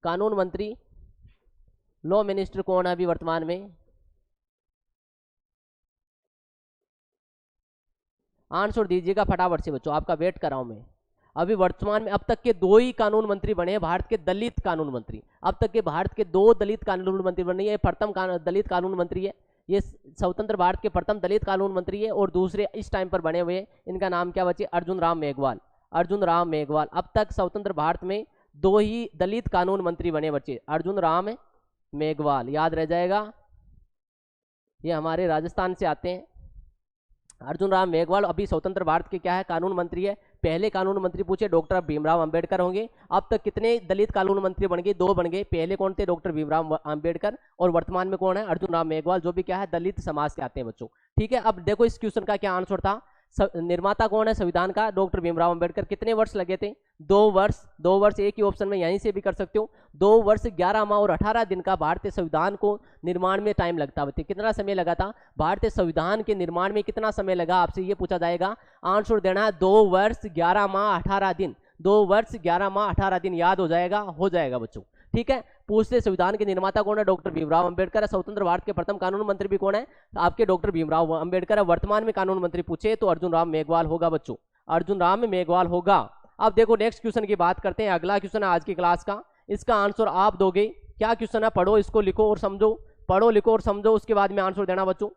कानून मंत्री, लॉ मिनिस्टर कौन है अभी वर्तमान में? आंसर दीजिएगा फटाफट से बच्चों, आपका वेट कर रहा हूं मैं। अभी वर्तमान में अब तक के 2 ही कानून मंत्री बने हैं भारत के दलित कानून मंत्री। अब तक के भारत के 2 दलित कानून मंत्री बने हैं। प्रथम दलित कानून मंत्री है, ये स्वतंत्र भारत के प्रथम दलित कानून मंत्री है, और दूसरे इस टाइम पर बने हुए, इनका नाम क्या बचे? अर्जुन राम मेघवाल। अर्जुन राम मेघवाल। अब तक स्वतंत्र भारत में 2 ही दलित कानून मंत्री बने बच्चे, अर्जुन राम मेघवाल, याद रह जाएगा। ये हमारे राजस्थान से आते हैं। अर्जुन राम मेघवाल अभी स्वतंत्र भारत के क्या है? कानून मंत्री है। पहले कानून मंत्री पूछे डॉक्टर भीमराव अंबेडकर होंगे। अब तक कितने दलित कानून मंत्री बन गए? 2 बन गए। पहले कौन थे? डॉक्टर भीमराव अंबेडकर, और वर्तमान में कौन है? अर्जुन राम मेघवाल, जो भी क्या है? दलित समाज से आते हैं बच्चों। ठीक है, अब देखो इस क्वेश्चन का क्या आंसर था। निर्माता कौन है संविधान का? डॉक्टर भीमराव अंबेडकर। कितने वर्ष लगे थे? 2 वर्ष। 2 वर्ष एक ही ऑप्शन में यहीं से भी कर सकते हो। 2 वर्ष 11 माह और 18 दिन का भारतीय संविधान को निर्माण में टाइम लगता है। कितना समय लगा था भारतीय संविधान के निर्माण में? कितना समय लगा, आपसे ये पूछा जाएगा। आंसर देना है 2 वर्ष 11 माह 18 दिन। 2 वर्ष 11 माह 18 दिन, याद हो जाएगा बच्चों। ठीक है, पूछते संविधान के निर्माता कौन है? डॉक्टर भीमराव अंबेडकर। स्वतंत्र भारत के प्रथम कानून मंत्री भी कौन है? आपके डॉक्टर भीमराव अंबेडकर। वर्तमान में कानून मंत्री पूछे तो अर्जुन राम मेघवाल होगा बच्चों, अर्जुन राम मेघवाल होगा। अब देखो नेक्स्ट क्वेश्चन की बात करते हैं। अगला क्वेश्चन है आज की क्लास का, इसका आंसर आप दोगे। क्या क्वेश्चन है? पढ़ो, इसको लिखो और समझो। पढ़ो, लिखो और समझो, उसके बाद में आंसर देना बच्चों।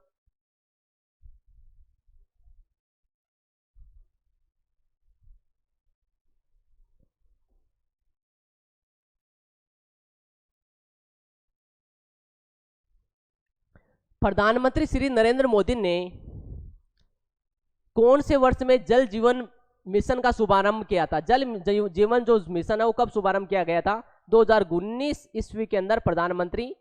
प्रधानमंत्री श्री नरेंद्र मोदी ने कौन से वर्ष में जल जीवन मिशन का शुभारंभ किया था? जल जीवन जो मिशन है वो कब शुभारंभ किया गया था? 2019 ईस्वी के अंदर प्रधानमंत्री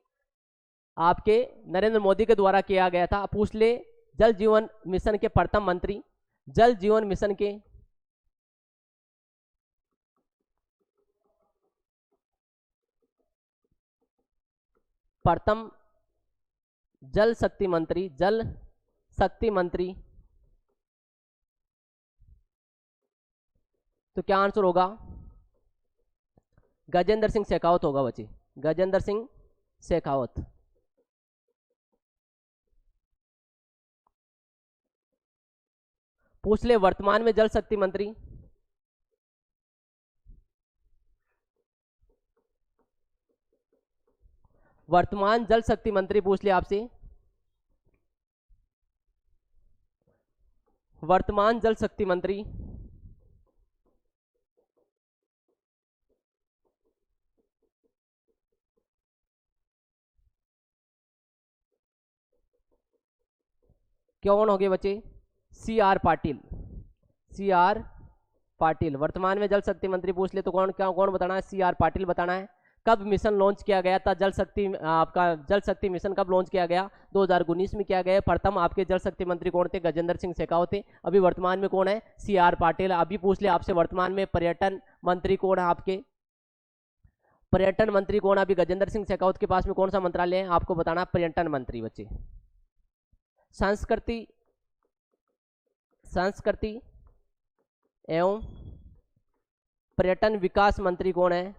आपके नरेंद्र मोदी के द्वारा किया गया था। पूछ ले जल जीवन मिशन के प्रथम मंत्री, जल जीवन मिशन के प्रथम जल शक्ति मंत्री, जल शक्ति मंत्री, तो क्या आंसर होगा? गजेंद्र सिंह शेखावत होगा बच्चे, गजेंद्र सिंह शेखावत। पूछ ले वर्तमान में जल शक्ति मंत्री, वर्तमान जल शक्ति मंत्री पूछ ले आपसे, वर्तमान जल शक्ति मंत्री कौन हो गए बच्चे? C R Patil, C R Patil. वर्तमान में जल शक्ति मंत्री पूछ ले तो कौन बताना है? सी आर पाटिल बताना है। कब मिशन लॉन्च किया गया था? जल शक्ति, आपका जल शक्ति मिशन कब लॉन्च किया गया? 2019 में किया गया। प्रथम आपके जल शक्ति मंत्री कौन थे? गजेंद्र सिंह शेखावत थे। अभी वर्तमान में कौन है? C R Patil. अभी पूछ ले आपसे वर्तमान में पर्यटन मंत्री कौन है? आपके पर्यटन मंत्री कौन है? अभी गजेंद्र सिंह शेखावत के पास में कौन सा मंत्रालय है? आपको बताना पर्यटन मंत्री बच्चे। संस्कृति, संस्कृति एवं पर्यटन विकास मंत्री कौन है?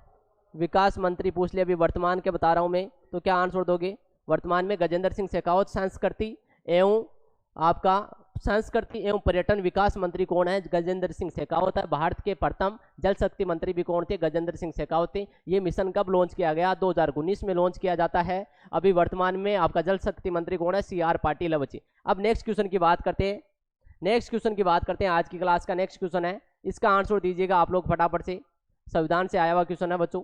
विकास मंत्री पूछ ले। अभी वर्तमान के बता रहा हूं मैं, तो क्या आंसर दोगे? वर्तमान में गजेंद्र सिंह शेखावत। संस्कृति एवं आपका संस्कृति एवं पर्यटन विकास मंत्री कौन है? गजेंद्र सिंह शेखावत है। भारत के प्रथम जल शक्ति मंत्री भी कौन थे? गजेंद्र सिंह शेखावत थे। ये मिशन कब लॉन्च किया गया? 2019 में लॉन्च किया जाता है। अभी वर्तमान में आपका जल शक्ति मंत्री कौन है? सी आर पाटिल है बच्चे। अब नेक्स्ट क्वेश्चन की बात करते हैं, नेक्स्ट क्वेश्चन की बात करते हैं। आज की क्लास का नेक्स्ट क्वेश्चन है, इसका आंसर दीजिएगा आप लोग फटाफट से। संविधान से आया हुआ क्वेश्चन है बच्चों।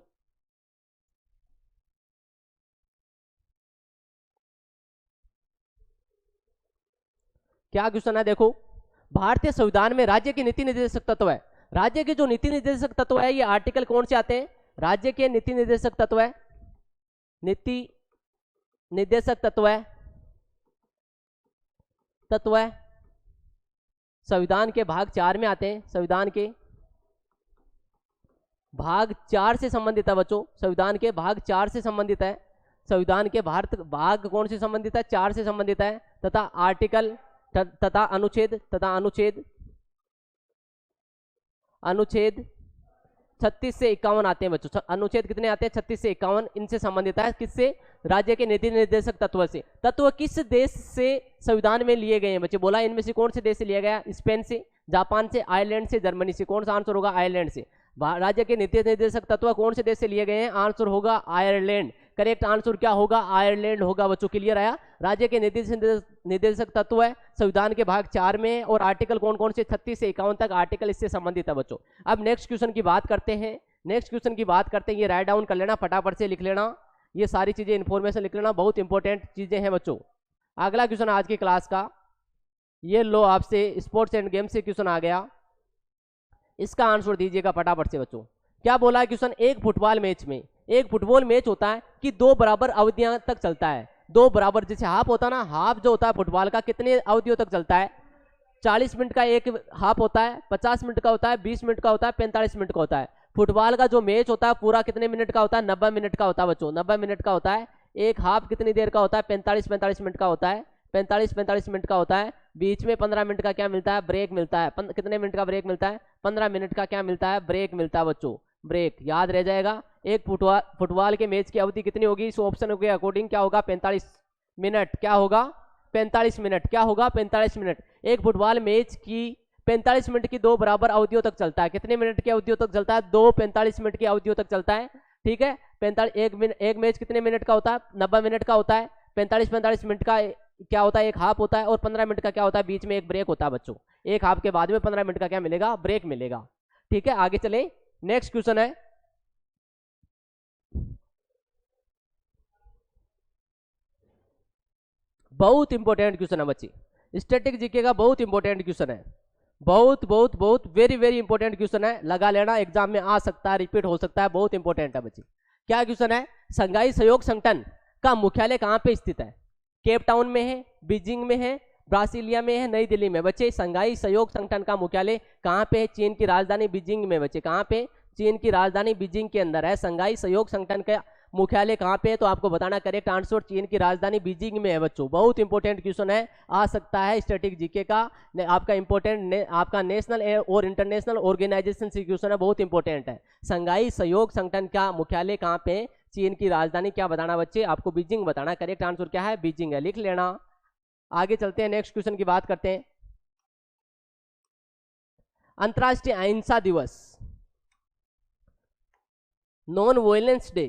क्या क्वेश्चन है? देखो, भारतीय संविधान में राज्य के नीति निर्देशक तत्व है। राज्य के जो नीति निर्देशक तत्व है, ये आर्टिकल कौन से आते हैं? राज्य के नीति निर्देशक तत्व है, नीति निर्देशक तत्व है, तत्व है संविधान के भाग 4 में आते हैं। संविधान के भाग 4 से संबंधित है बच्चों, संविधान के भाग 4 से संबंधित है। संविधान के भाग कौन से संबंधित है? 4 से संबंधित है। तथा आर्टिकल तथा अनुच्छेद, तथा अनुच्छेद, अनुच्छेद 36 से 51 आते हैं बच्चों। अनुच्छेद कितने आते हैं? 36 से 51। इनसे संबंधित है किससे? राज्य के नीति निर्देशक तत्व से। तत्व किस देश से संविधान में लिए गए हैं बच्चे? बोला इनमें से कौन से देश से लिया गया? स्पेन से, जापान से, आयरलैंड से, जर्मनी से। कौन सा आंसर होगा? आयरलैंड से। राज्य के नीति निर्देशक तत्व कौन से देश से लिए गए हैं? आंसर होगा आयरलैंड। करेक्ट आंसर क्या होगा? आयरलैंड होगा बच्चों। क्लियर आया? राज्य के निर्देशक तत्व है संविधान के भाग 4 में, और आर्टिकल कौन कौन से? 36 से 51 तक आर्टिकल इससे संबंधित है बच्चों। अब नेक्स्ट क्वेश्चन की बात करते हैं। नेक्स्ट क्वेश्चन की बात करते हैं, ये राइट डाउन कर लेना, फटाफट से लिख लेना, ये सारी चीजें इंफॉर्मेशन लिख लेना, बहुत इंपॉर्टेंट चीजें हैं बच्चों। अगला क्वेश्चन आज की क्लास का, ये लो आपसे स्पोर्ट्स एंड गेम्स से क्वेश्चन आ गया, इसका आंसर दीजिएगा फटाफट से बच्चों। क्या बोला है क्वेश्चन? एक फुटबॉल मैच में, एक फुटबॉल मैच होता है कि 2 बराबर अवधियां तक चलता है। 2 बराबर, जैसे हाफ होता है ना, हाफ जो होता है फुटबॉल का कितने अवधियों तक चलता है? 40 मिनट का एक हाफ होता है, 50 मिनट का होता है, 20 मिनट का होता है, 45 मिनट का होता है। फुटबॉल का जो मैच होता है पूरा कितने मिनट का होता है? 90 मिनट का होता है बच्चों, 90 मिनट का होता है। एक हाफ कितनी देर का होता है? 45 मिनट का होता है, 45 मिनट का होता है। बीच में 15 मिनट का क्या मिलता है? ब्रेक मिलता है। कितने मिनट का ब्रेक मिलता है? 15 मिनट का क्या मिलता है? ब्रेक मिलता है बच्चों, ब्रेक। याद रह जाएगा। एक फुटबॉल के मैच की अवधि कितनी होगी? इस ऑप्शन के अकॉर्डिंग क्या होगा? 45 मिनट। क्या होगा? 45 मिनट। क्या होगा? 45 मिनट। एक फुटबॉल मैच की 45 मिनट की 2 बराबर अवधियों तक चलता है। कितने मिनट की अवधियों तक चलता है? 2 45 मिनट की अवधियों तक चलता है। ठीक है, 45 एक मैच कितने मिनट का होता है? 90 मिनट का होता है। 45 मिनट का क्या होता है? एक हाफ होता है, और 15 मिनट का क्या होता है? बीच में एक ब्रेक होता है बच्चों। एक हाफ के बाद में 15 मिनट का क्या मिलेगा? ब्रेक मिलेगा। ठीक है, आगे चले। नेक्स्ट क्वेश्चन है, बहुत इंपॉर्टेंट क्वेश्चन है बच्चे, स्टैटिक जीके का बहुत इंपॉर्टेंट क्वेश्चन है। बहुत बहुत बहुत वेरी वेरी इंपॉर्टेंट क्वेश्चन है, लगा लेना, एग्जाम में आ सकता है, रिपीट हो सकता है, बहुत इंपॉर्टेंट है बच्चे। क्या क्वेश्चन है? शंघाई सहयोग संगठन का मुख्यालय कहां पे स्थित है? केप टाउन में है, बीजिंग में है, ब्रासीलिया में है, नई दिल्ली में? बच्चे शंघाई सहयोग संगठन का मुख्यालय कहां पे है? चीन की राजधानी बीजिंग में बच्चे। कहां पे? चीन की राजधानी बीजिंग के अंदर है। शंघाई सहयोग संगठन का मुख्यालय कहां पे है? तो आपको बताना। करेक्ट आंसर चीन की राजधानी बीजिंग में है बच्चों। बहुत इंपॉर्टेंट क्वेश्चन है, आ सकता है स्टैटिक जीके का, आपका इंपॉर्टेंट आपका नेशनल और इंटरनेशनल ऑर्गेनाइजेशन से क्वेश्चन है, बहुत इंपॉर्टेंट है। शंघाई सहयोग संगठन का मुख्यालय कहां पे? चीन की राजधानी क्या बताना बच्चे? आपको बीजिंग बताना। करेक्ट आंसर क्या है? बीजिंग है, लिख लेना। आगे चलते हैं, नेक्स्ट क्वेश्चन की बात करते हैं। अंतर्राष्ट्रीय अहिंसा दिवस, नॉन वायलेंस डे,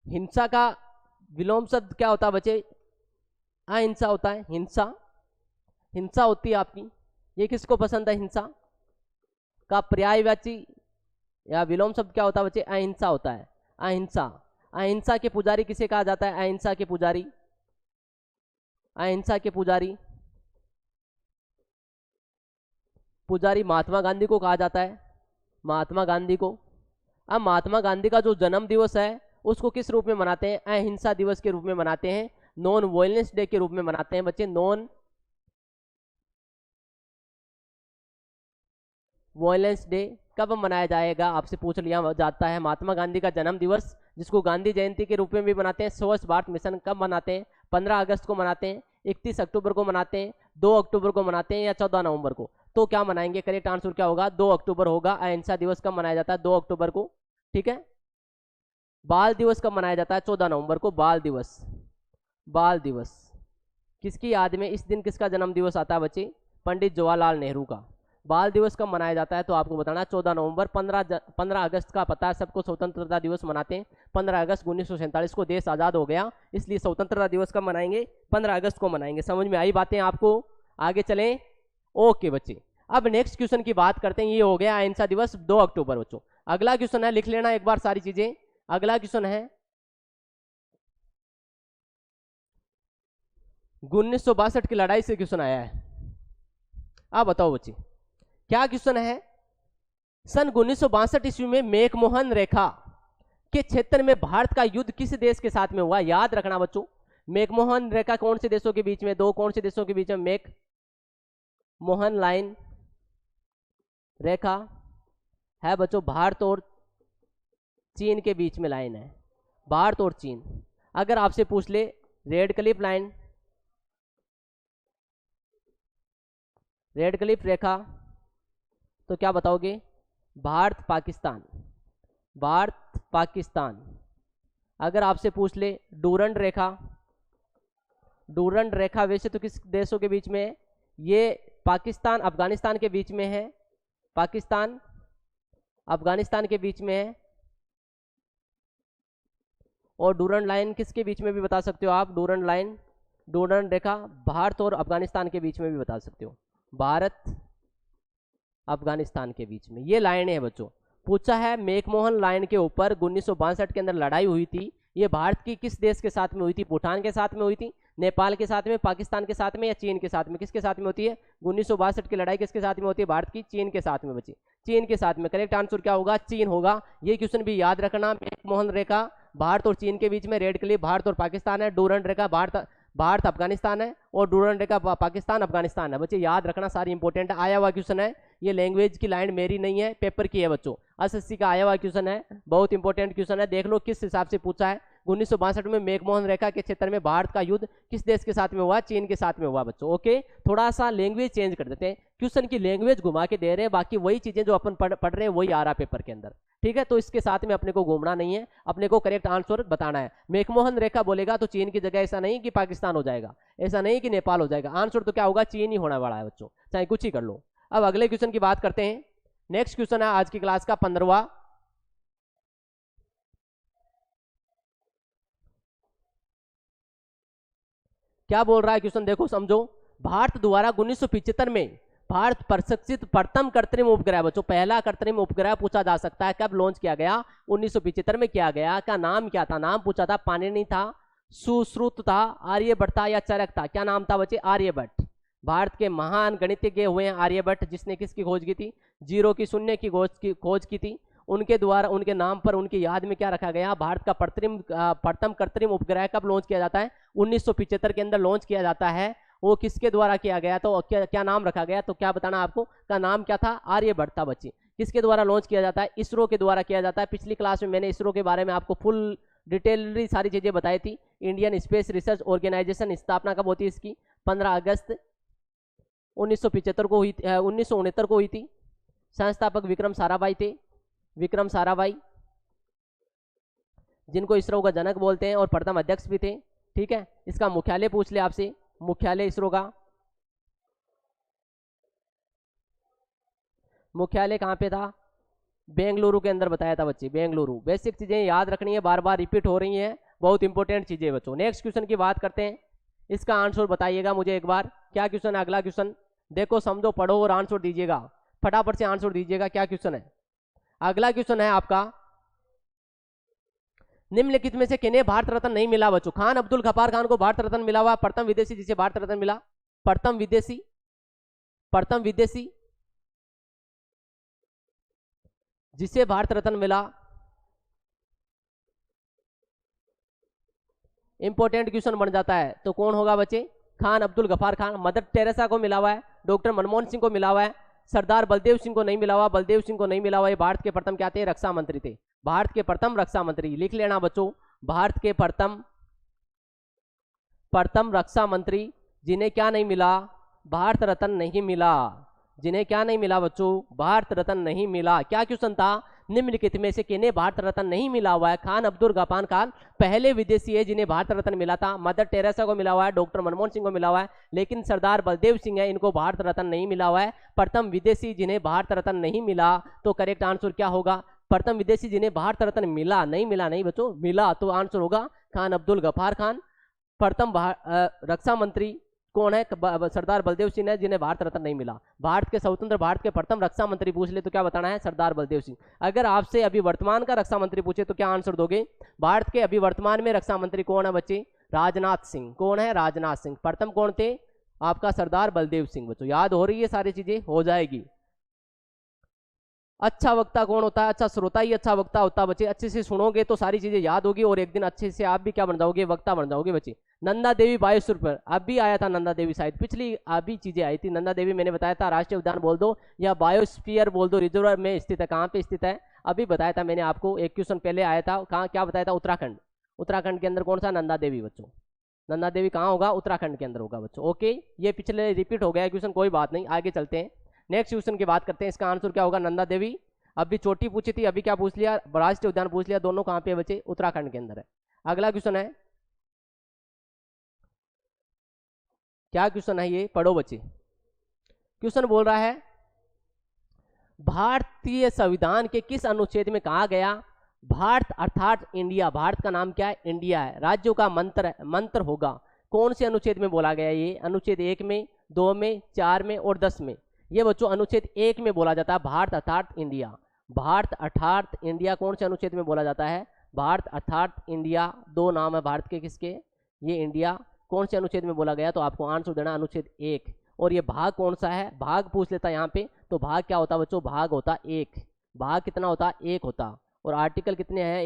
हिंसा का विलोम शब्द क्या होता है बच्चे? अहिंसा होता है। हिंसा, हिंसा होती है आपकी, ये किसको पसंद है? हिंसा का पर्यायवाची या विलोम शब्द क्या होता है बच्चे? अहिंसा होता है। अहिंसा, अहिंसा के पुजारी किसे कहा जाता है? अहिंसा के पुजारी, अहिंसा के पुजारी, पुजारी महात्मा गांधी को कहा जाता है, महात्मा गांधी को। अब महात्मा गांधी का जो जन्म दिवस है उसको किस रूप में मनाते हैं? अहिंसा दिवस के रूप में मनाते हैं, नॉन वायलेंस डे के रूप में मनाते हैं बच्चे। नॉन वायलेंस डे कब मनाया जाएगा? आपसे पूछ लिया जाता है। महात्मा गांधी का जन्म दिवस, जिसको गांधी जयंती के रूप में भी मनाते हैं। स्वच्छ भारत मिशन कब मनाते हैं? 15 अगस्त को मनाते हैं, 31 अक्टूबर को मनाते हैं, 2 अक्टूबर को मनाते हैं, या 14 नवंबर को? तो क्या मनाएंगे? करेक्ट आंसर क्या होगा? 2 अक्टूबर होगा। अहिंसा दिवस कब मनाया जाता है? 2 अक्टूबर को। ठीक है, बाल दिवस कब मनाया जाता है? 14 नवंबर को। बाल दिवस, बाल दिवस किसकी याद में? इस दिन किसका जन्म दिवस आता है बच्चे? पंडित जवाहरलाल नेहरू का। बाल दिवस कब मनाया जाता है? तो आपको बताना 14 नवंबर। 15 अगस्त का पता है सबको, स्वतंत्रता दिवस मनाते हैं। 15 अगस्त 1947 को देश आज़ाद हो गया, इसलिए स्वतंत्रता दिवस कब मनाएंगे? 15 अगस्त को मनाएंगे। समझ में आई बातें आपको? आगे चलें। ओके बच्चे, अब नेक्स्ट क्वेश्चन की बात करते हैं। ये हो गया अहिंसा दिवस 2 अक्टूबर बच्चों। अगला क्वेश्चन है, लिख लेना एक बार सारी चीजें। अगला क्वेश्चन है 1962 की लड़ाई से क्वेश्चन आया है। आप बताओ बच्चे क्या क्वेश्चन है? सन 1962 ईस्वी में मैकमोहन रेखा के क्षेत्र में भारत का युद्ध किस देश के साथ में हुआ? याद रखना बच्चों, मैकमोहन रेखा कौन से देशों के बीच में? दो कौन से देशों के बीच में मैक मोहन लाइन रेखा है बच्चों? भारत और चीन के बीच में लाइन है, भारत और चीन। अगर आपसे पूछ ले Radcliffe line, Radcliffe रेखा, तो क्या बताओगे? भारत पाकिस्तान, भारत पाकिस्तान। अगर आपसे पूछ ले डूरंड रेखा, डूरंड रेखा वैसे तो किस देशों के बीच में है? ये पाकिस्तान अफगानिस्तान के बीच में है, पाकिस्तान अफगानिस्तान के बीच में है। और डूरंड लाइन किसके बीच में भी बता सकते हो आप, डूरंड लाइन, डूरंड रेखा भारत और अफगानिस्तान के बीच में भी बता सकते हो, भारत अफगानिस्तान के बीच में ये लाइन है बच्चों। पूछा है मैकमोहन लाइन के ऊपर 1962 के अंदर लड़ाई हुई थी, ये भारत की किस देश के साथ में हुई थी? भूटान के साथ में हुई थी, नेपाल के साथ में, पाकिस्तान के साथ में, या चीन के साथ में? किसके साथ में होती है 1962 की लड़ाई? किसके साथ में होती है भारत की? चीन के साथ में बच्चे, चीन के साथ में। करेक्ट आंसर क्या होगा? चीन होगा। ये क्वेश्चन भी याद रखना। मैकमोहन रेखा भारत और चीन के बीच में, रेड क्लिप भारत और पाकिस्तान है, डूरंड रेखा भारत अफगानिस्तान है, और डूरंड रेखा पाकिस्तान अफगानिस्तान है। बच्चे याद रखना, सारी इंपॉर्टेंट आया हुआ क्वेश्चन है। ये लैंग्वेज की लाइन मेरी नहीं है, पेपर की है बच्चों। एसएससी का आया हुआ क्वेश्चन है, बहुत इंपॉर्टेंट क्वेश्चन है। देख लो किस हिसाब से पूछा है। 1962 में मैकमोहन रेखा के क्षेत्र में भारत का युद्ध किस देश के साथ में हुआ? चीन के साथ में हुआ बच्चों। ओके, थोड़ा सा लैंग्वेज चेंज कर देते हैं, क्वेश्चन की लैंग्वेज घुमा के दे रहे हैं, बाकी वही चीजें जो अपन पढ़ रहे हैं वही आ रहा पेपर के अंदर। ठीक है, तो इसके साथ में अपने को घूमना नहीं है, अपने को करेक्ट आंसर बताना है। मैकमोहन रेखा बोलेगा तो चीन की जगह ऐसा नहीं कि पाकिस्तान हो जाएगा, ऐसा नहीं कि नेपाल हो जाएगा। आंसर तो क्या होगा? चीन ही होने वाला है बच्चों, चाहे कुछ ही कर लो। अब अगले क्वेश्चन की बात करते हैं। नेक्स्ट क्वेश्चन है आज की क्लास का 15वां। क्या बोल रहा है क्वेश्चन? देखो समझो। भारत द्वारा 1975 में भारत प्रशिक्षित प्रथम कृत्रिम उपग्रह बच्चों, पहला कृत्रिम उपग्रह पूछा जा सकता है कब लॉन्च किया गया? 1975 में किया गया। का नाम क्या था? नाम पूछा था, पाणिनि था, सुश्रुत था, आर्यभट्ट था, या चरक था? क्या नाम था बच्चे? आर्यभट्ट। भारत के महान गणितज्ञ हुए हैं आर्यभट्ट, जिसने किसकी खोज की थी? जीरो की, शून्य की खोज की थी। उनके द्वारा, उनके नाम पर, उनकी याद में क्या रखा गया? भारत का प्रथम कृत्रिम उपग्रह कब लॉन्च किया जाता है? 1975 के अंदर लॉन्च किया जाता है। वो किसके द्वारा किया गया? तो क्या नाम रखा गया? तो क्या बताना आपको, का नाम क्या था? आर्यभट्ट था बच्चे। किसके द्वारा लॉन्च किया जाता है? इसरो के द्वारा किया जाता है। पिछली क्लास में मैंने इसरो के बारे में आपको फुल डिटेलली सारी चीजें बताई थी। इंडियन स्पेस रिसर्च ऑर्गेनाइजेशन स्थापना कब होती है इसकी? 15 अगस्त 1975 को हुई, 1969 को हुई थी। संस्थापक विक्रम साराभाई थे, विक्रम साराभाई, जिनको इसरो का जनक बोलते हैं और प्रथम अध्यक्ष भी थे। ठीक है, इसका मुख्यालय पूछ ले आपसे, मुख्यालय इसरो का मुख्यालय कहां पे था? बेंगलुरु के अंदर बताया था बच्चे, बेंगलुरु। बेसिक चीजें याद रखनी है, बार बार रिपीट हो रही हैं, बहुत इंपॉर्टेंट चीजें बच्चों। नेक्स्ट क्वेश्चन की बात करते हैं, इसका आंसर बताइएगा मुझे एक बार। क्या क्वेश्चन है अगला क्वेश्चन? देखो समझो, पढ़ो और आंसर दीजिएगा, फटाफट से आंसर दीजिएगा। क्या क्वेश्चन है? अगला क्वेश्चन है आपका, निम्नलिखित में से किन्हें भारत रत्न नहीं मिला बच्चों? खान अब्दुल गफ्फार खान को भारत रत्न मिला हुआ, प्रथम विदेशी जिसे भारत रत्न मिला, प्रथम विदेशी, प्रथम विदेशी जिसे भारत रत्न मिला। इंपॉर्टेंट क्वेश्चन बन जाता है, तो कौन होगा बच्चे? खान अब्दुल गफ्फार खान। मदर टेरेसा को मिला हुआ है, डॉक्टर मनमोहन सिंह को मिला हुआ है, सरदार बलदेव सिंह को नहीं मिला हुआ, बलदेव सिंह को नहीं मिला हुआ। ये भारत के प्रथम क्या थे? रक्षा मंत्री थे, भारत के प्रथम रक्षा मंत्री। लिख लेना बच्चों, भारत के प्रथम रक्षा मंत्री जिन्हें क्या नहीं मिला? भारत रत्न नहीं मिला। जिन्हें क्या नहीं मिला बच्चों? भारत रत्न नहीं मिला। क्या क्वेश्चन था? निम्नलिखित में से किन्हें भारत रत्न नहीं मिला हुआ है? खान अब्दुल गफ्फार खान पहले विदेशी है जिन्हें भारत रत्न मिला था। मदर टेरेसा को मिला हुआ है, डॉक्टर मनमोहन सिंह को मिला हुआ है, लेकिन सरदार बलदेव सिंह है, इनको भारत रत्न नहीं मिला हुआ है। प्रथम विदेशी जिन्हें भारत रत्न नहीं मिला, तो करेक्ट आंसर क्या होगा? प्रथम विदेशी जिन्हें भारत रत्न मिला, नहीं मिला नहीं बच्चों, मिला, तो आंसर होगा खान अब्दुल गफ्फार खान। प्रथम रक्षा मंत्री कौन है? सरदार बलदेव सिंह है, जिन्हें भारत रत्न नहीं मिला। भारत के स्वतंत्र भारत के प्रथम रक्षा मंत्री पूछ ले तो क्या बताना है? सरदार बलदेव सिंह। अगर आपसे अभी वर्तमान का रक्षा मंत्री पूछे तो क्या आंसर दोगे? भारत के अभी वर्तमान में रक्षा मंत्री कौन है बच्चे? राजनाथ सिंह। कौन है? राजनाथ सिंह। प्रथम कौन थे? आपका सरदार बलदेव सिंह। बच्चों याद हो रही है, सारी चीजें हो जाएगी। अच्छा वक्ता कौन होता है? अच्छा श्रोता ही अच्छा वक्ता होता है बच्चे। अच्छे से सुनोगे तो सारी चीजें याद होगी, और एक दिन अच्छे से आप भी क्या बन जाओगे? वक्ता बन जाओगे बच्चे। नंदा देवी बायोस्फीयर पर अभी आया था, नंदा देवी शायद पिछली अभी चीजें आई थी। नंदा देवी मैंने बताया था राष्ट्रीय उद्यान बोल दो या बायोस्फीयर बोल दो, रिजर्व में स्थित है। कहाँ पे स्थित है? अभी बताया था मैंने आपको, एक क्वेश्चन पहले आया था। कहाँ, क्या बताया था? उत्तराखंड। उत्तराखंड के अंदर कौन सा? नंदा देवी बच्चों। नंदा देवी कहाँ होगा? उत्तराखंड के अंदर होगा बच्चों। ओके, ये पिछले रिपीट हो गया क्वेश्चन, कोई बात नहीं, आगे चलते हैं। नेक्स्ट क्वेश्चन की बात करते हैं, इसका आंसर क्या होगा? नंदा देवी। अभी चोटी पूछी थी, अभी क्या पूछ लिया, राष्ट्रीय उद्यान पूछ लिया। दोनों कहाँ पे बचे, उत्तराखंड के अंदर है। अगला क्वेश्चन है, क्या क्वेश्चन है ये, पढ़ो बच्चे। क्वेश्चन बोल रहा है भारतीय संविधान के किस अनुच्छेद में कहा गया भारत अर्थात इंडिया, भारत का नाम क्या है, इंडिया है, राज्यों का मंत्र होगा। कौन से अनुच्छेद में बोला गया ये, अनुच्छेद 1 में, 2 में, 4 में और 10 में। ये बच्चों अनुच्छेद 1 में बोला जाता है भारत अर्थात इंडिया। भारत अर्थात इंडिया कौन से अनुच्छेद में बोला जाता है, भारत अर्थात इंडिया। दो नाम है भारत के, किसके, ये इंडिया। कौन से अनुच्छेद में बोला गया, तो आपको आंसर देना अनुच्छेद 1। और ये भाग कौन सा है, भाग पूछ लेता है यहाँ पे, तो भाग क्या होता है बच्चों, भाग होता 1। भाग कितना होता, 1 होता। और आर्टिकल कितने हैं,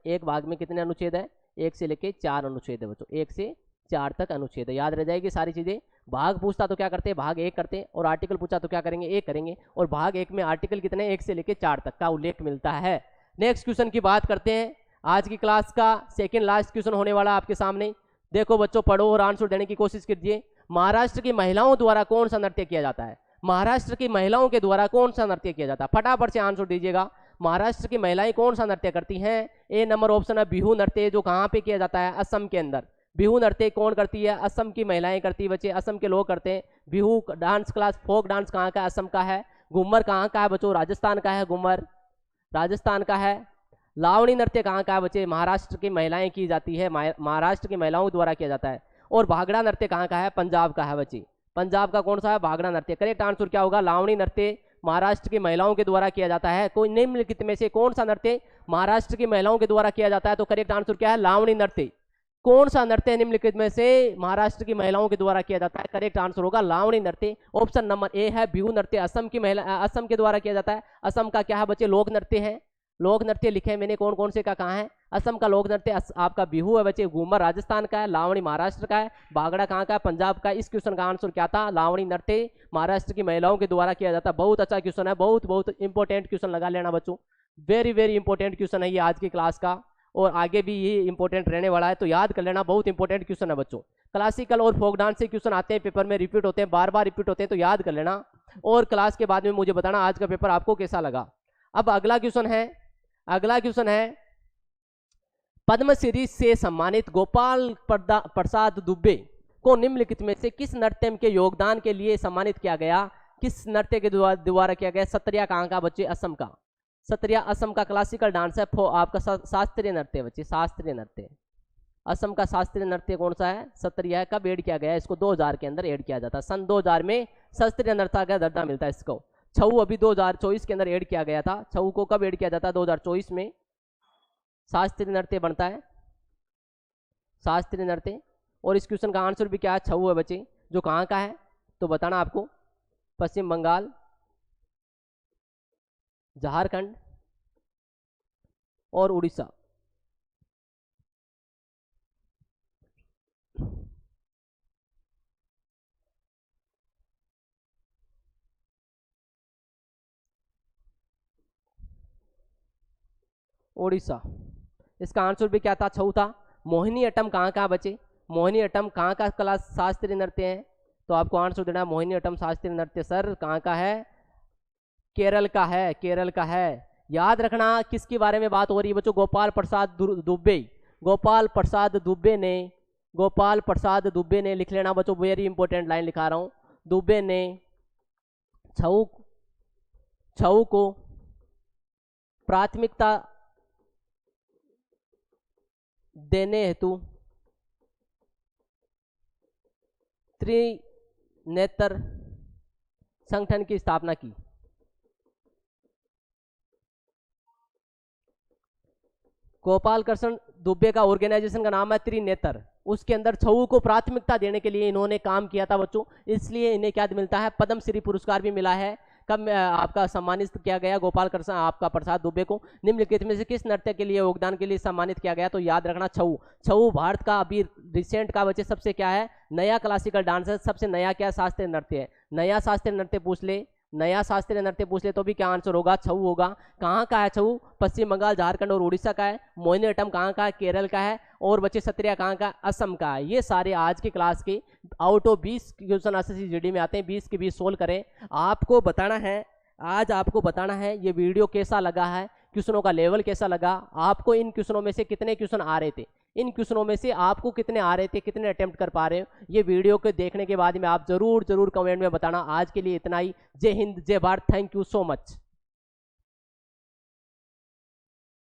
एक भाग में कितने अनुच्छेद है, 1 से लेके 4 अनुच्छेद है बच्चों, 1 से 4 तक अनुच्छेद है। याद रह जाएगी सारी चीजें। भाग पूछता तो क्या करते हैं, भाग 1 करते हैं, और आर्टिकल पूछा तो क्या करेंगे, 1 करेंगे। और भाग 1 में आर्टिकल कितने, 1 से लेके 4 तक का उल्लेख मिलता है। नेक्स्ट क्वेश्चन की बात करते हैं। आज की क्लास का सेकेंड लास्ट क्वेश्चन होने वाला आपके सामने। देखो बच्चों, पढ़ो और आंसर देने की कोशिश कीजिए। महाराष्ट्र की महिलाओं द्वारा कौन सा नृत्य किया जाता है, महाराष्ट्र की महिलाओं के द्वारा कौन सा नृत्य किया जाता है, फटाफट से आंसर दीजिएगा। महाराष्ट्र की महिलाएं कौन सा नृत्य करती हैं। ए नंबर ऑप्शन है बिहू नृत्य, जो कहाँ पे किया जाता है, असम के अंदर। बिहू नृत्य कौन करती है, असम की महिलाएं करती है बच्चे, असम के लोग करते हैं। Bihu dance class, folk dance कहाँ का, असम का है। घूमर कहाँ का है बच्चों, राजस्थान का है, घूमर राजस्थान का है। लावणी नृत्य कहाँ का है बच्चे, महाराष्ट्र की महिलाएं की जाती है, महाराष्ट्र की महिलाओं द्वारा किया जाता है। और भांगड़ा नृत्य कहाँ का है, पंजाब का है बच्चे। पंजाब का कौन सा है, भांगड़ा नृत्य। करेक्ट आंसर क्या होगा, लावणी नृत्य महाराष्ट्र की महिलाओं के द्वारा किया जाता है। कोई निम्नलिखित में से कौन सा नृत्य महाराष्ट्र की महिलाओं के द्वारा किया जाता है, तो करेक्ट आंसर क्या है, लावणी नृत्य। कौन सा नृत्य निम्नलिखित में से महाराष्ट्र की महिलाओं के द्वारा किया जाता है, करेक्ट आंसर होगा लावणी नृत्य। ऑप्शन नंबर ए है बिहू नृत्य, असम की महिला, असम के द्वारा किया जाता है। असम का क्या है बच्चे, लोक नृत्य है। लोक नृत्य लिखे मैंने कौन कौन से का कहा है, असम का लोक नृत्य आपका बिहू है बच्चे, घूमर राजस्थान का है, लावणी महाराष्ट्र का है, भांगड़ा कहाँ का है, पंजाब का। इस क्वेश्चन का आंसर क्या था, लावणी नृत्य महाराष्ट्र की महिलाओं के द्वारा किया जाता है। बहुत अच्छा क्वेश्चन है, बहुत बहुत इंपॉर्टेंट क्वेश्चन लगा लेना बच्चों, वेरी वेरी इंपॉर्टेंट क्वेश्चन है ये आज की क्लास का, और आगे भी ये इंपॉर्टेंट रहने वाला है, तो याद कर लेना, बहुत इंपॉर्टेंट क्वेश्चन है बच्चों। क्लासिकल और फोक डांस से क्वेश्चन आते हैं पेपर में, रिपीट होते हैं, बार बार रिपीट होते हैं, तो याद कर लेना। और क्लास के बाद में मुझे बताना आज का पेपर आपको कैसा लगा। अब अगला क्वेश्चन है, अगला क्वेश्चन है पद्मश्री से सम्मानित गोपाल प्रसाद दुबे को निम्नलिखित में से किस नृत्य के योगदान के लिए सम्मानित किया गया, किस नृत्य के द्वारा किया गया। सत्रिया कहाँ का बच्चे, असम का। सत्रिया असम का क्लासिकल डांस है, आपका शास्त्रीय नृत्य बच्चे, शास्त्रीय नृत्य। असम का शास्त्रीय नृत्य कौन सा है, सत्रिया है। कब ऐड किया गया, इसको 2000 के अंदर ऐड किया जाता है, सन 2000 में शास्त्रीय नृत्य का दर्जा मिलता है इसको। छऊ अभी 2024 के अंदर ऐड किया गया था। छऊ को कब ऐड किया जाता है, 2024 में शास्त्रीय नृत्य बनता है, शास्त्रीय नृत्य। और इस क्वेश्चन का आंसर भी क्या है, छऊ है बच्चे, जो कहाँ का है तो बताना आपको, पश्चिम बंगाल, झारखंड और उड़ीसा। उड़ीसा, इसका आंसर भी क्या था, छऊ था। मोहिनी अट्टम कहाँ का बचे, मोहिनी अट्टम कहाँ का कला शास्त्रीय नृत्य है, तो आपको आंसर देना मोहिनी अट्टम शास्त्रीय नृत्य सर कहाँ का है, केरल का है, केरल का है। याद रखना किसके बारे में बात हो रही है बच्चों, गोपाल प्रसाद दुबे। गोपाल प्रसाद दुबे ने, गोपाल प्रसाद दुबे ने, लिख लेना बच्चों, वेरी इंपॉर्टेंट लाइन लिखा रहा हूं। दुबे ने छऊ को प्राथमिकता देने हेतु त्रिनेत्र संगठन की स्थापना की। गोपाल कृष्ण दुबे का ऑर्गेनाइजेशन का नाम है त्रिनेत्र, उसके अंदर छऊ को प्राथमिकता देने के लिए इन्होंने काम किया था बच्चों, इसलिए इन्हें क्या मिलता है, पद्मश्री पुरस्कार भी मिला है। कब आपका सम्मानित किया गया गोपाल कृष्ण आपका प्रसाद दुबे को, निम्नलिखित में से किस नृत्य के लिए योगदान के लिए सम्मानित किया गया, तो याद रखना छऊ। छऊ भारत का अभी रिसेंट का बच्चे सबसे क्या है, नया क्लासिकल डांस है, सबसे नया क्या शास्त्रीय नृत्य है। नया शास्त्रीय नृत्य पूछ ले, नया शास्त्रीय नृत्य पूछ ले तो भी क्या आंसर होगा, छऊ होगा। कहाँ का है छऊ, पश्चिम बंगाल, झारखंड और उड़ीसा का है। मोहिनी अट्टम कहाँ का है, केरल का है। और बच्चे सत्रिया कहाँ का, असम का है। ये सारे आज की क्लास के out of 20 question SSC GD में आते हैं, 20 के 20 सोल्व करें। आपको बताना है आज आपको बताना है ये वीडियो कैसा लगा है, क्वेश्चनों का लेवल कैसा लगा, आपको इन क्वेश्चनों में से कितने क्वेश्चन आ रहे थे, इन क्वेश्चनों में से आपको कितने आ रहे थे, कितने अटेम्प्ट कर पा रहे हो। ये वीडियो के देखने के बाद में आप जरूर कमेंट में बताना। आज के लिए इतना ही। जय हिंद, जय Bharat, thank you so much.